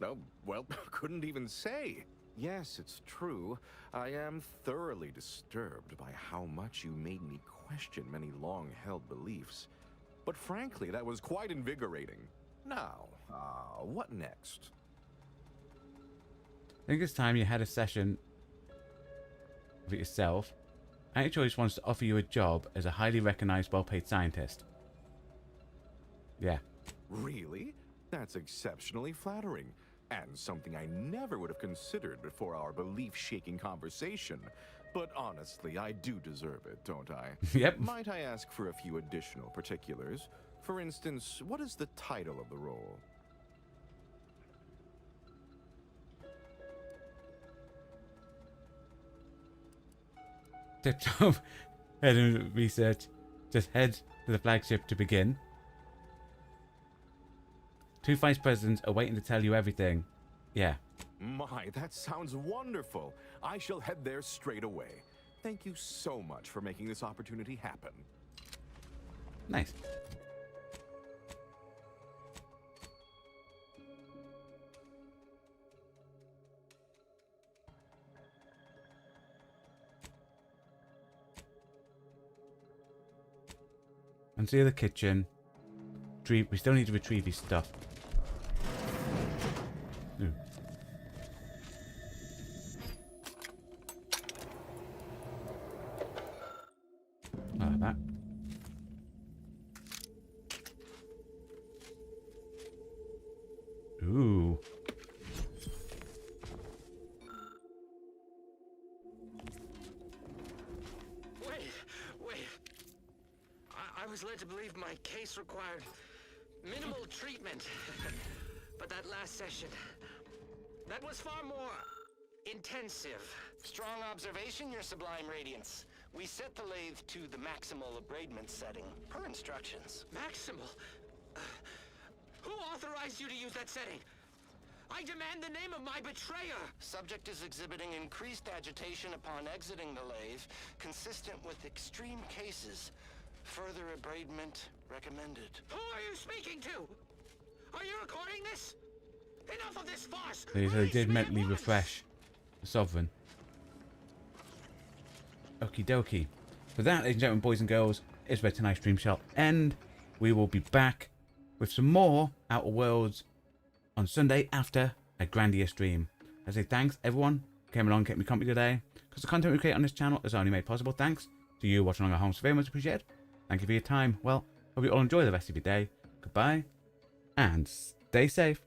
oh, well, couldn't even say. Yes, it's true. I am thoroughly disturbed by how much you made me question many long-held beliefs. But frankly, that was quite invigorating. Now, what next? I think it's time you had a session with yourself. Anti-Choice wants to offer you a job as a highly recognized, well-paid scientist. Yeah. Really? That's exceptionally flattering, and something I never would have considered before our belief-shaking conversation. But honestly, I do deserve it, don't I? Yep. Might I ask for a few additional particulars? For instance, what is the title of the role? Tip-top. Head and research. Just head to the flagship to begin. 2 vice presidents are waiting to tell you everything. Yeah. My, that sounds wonderful. I shall head there straight away. Thank you so much for making this opportunity happen. Nice. And see the kitchen. We still need to retrieve his stuff. Ooh. Like that. Ooh. Wait. I was led to believe my case required minimal treatment. But that last session, that was far more intensive. Strong observation, Your Sublime Radiance. We set the lathe to the maximal abradement setting, per instructions. Maximal? Who authorized you to use that setting? I demand the name of my betrayer! Subject is exhibiting increased agitation upon exiting the lathe, consistent with extreme cases. Further abradement recommended. Who are you speaking to? Are you recording this? Enough of this farce! So he did mentally refresh the Sovereign. Okie dokie. For that, ladies and gentlemen, boys and girls, is where tonight's stream shall end. We will be back with some more Outer Worlds on Sunday after a grandiose stream. I say thanks everyone who came along and kept me company today, because the content we create on this channel is only made possible thanks to you watching along at home. So very much appreciated. Thank you for your time. Well, hope you all enjoy the rest of your day. Goodbye and stay safe.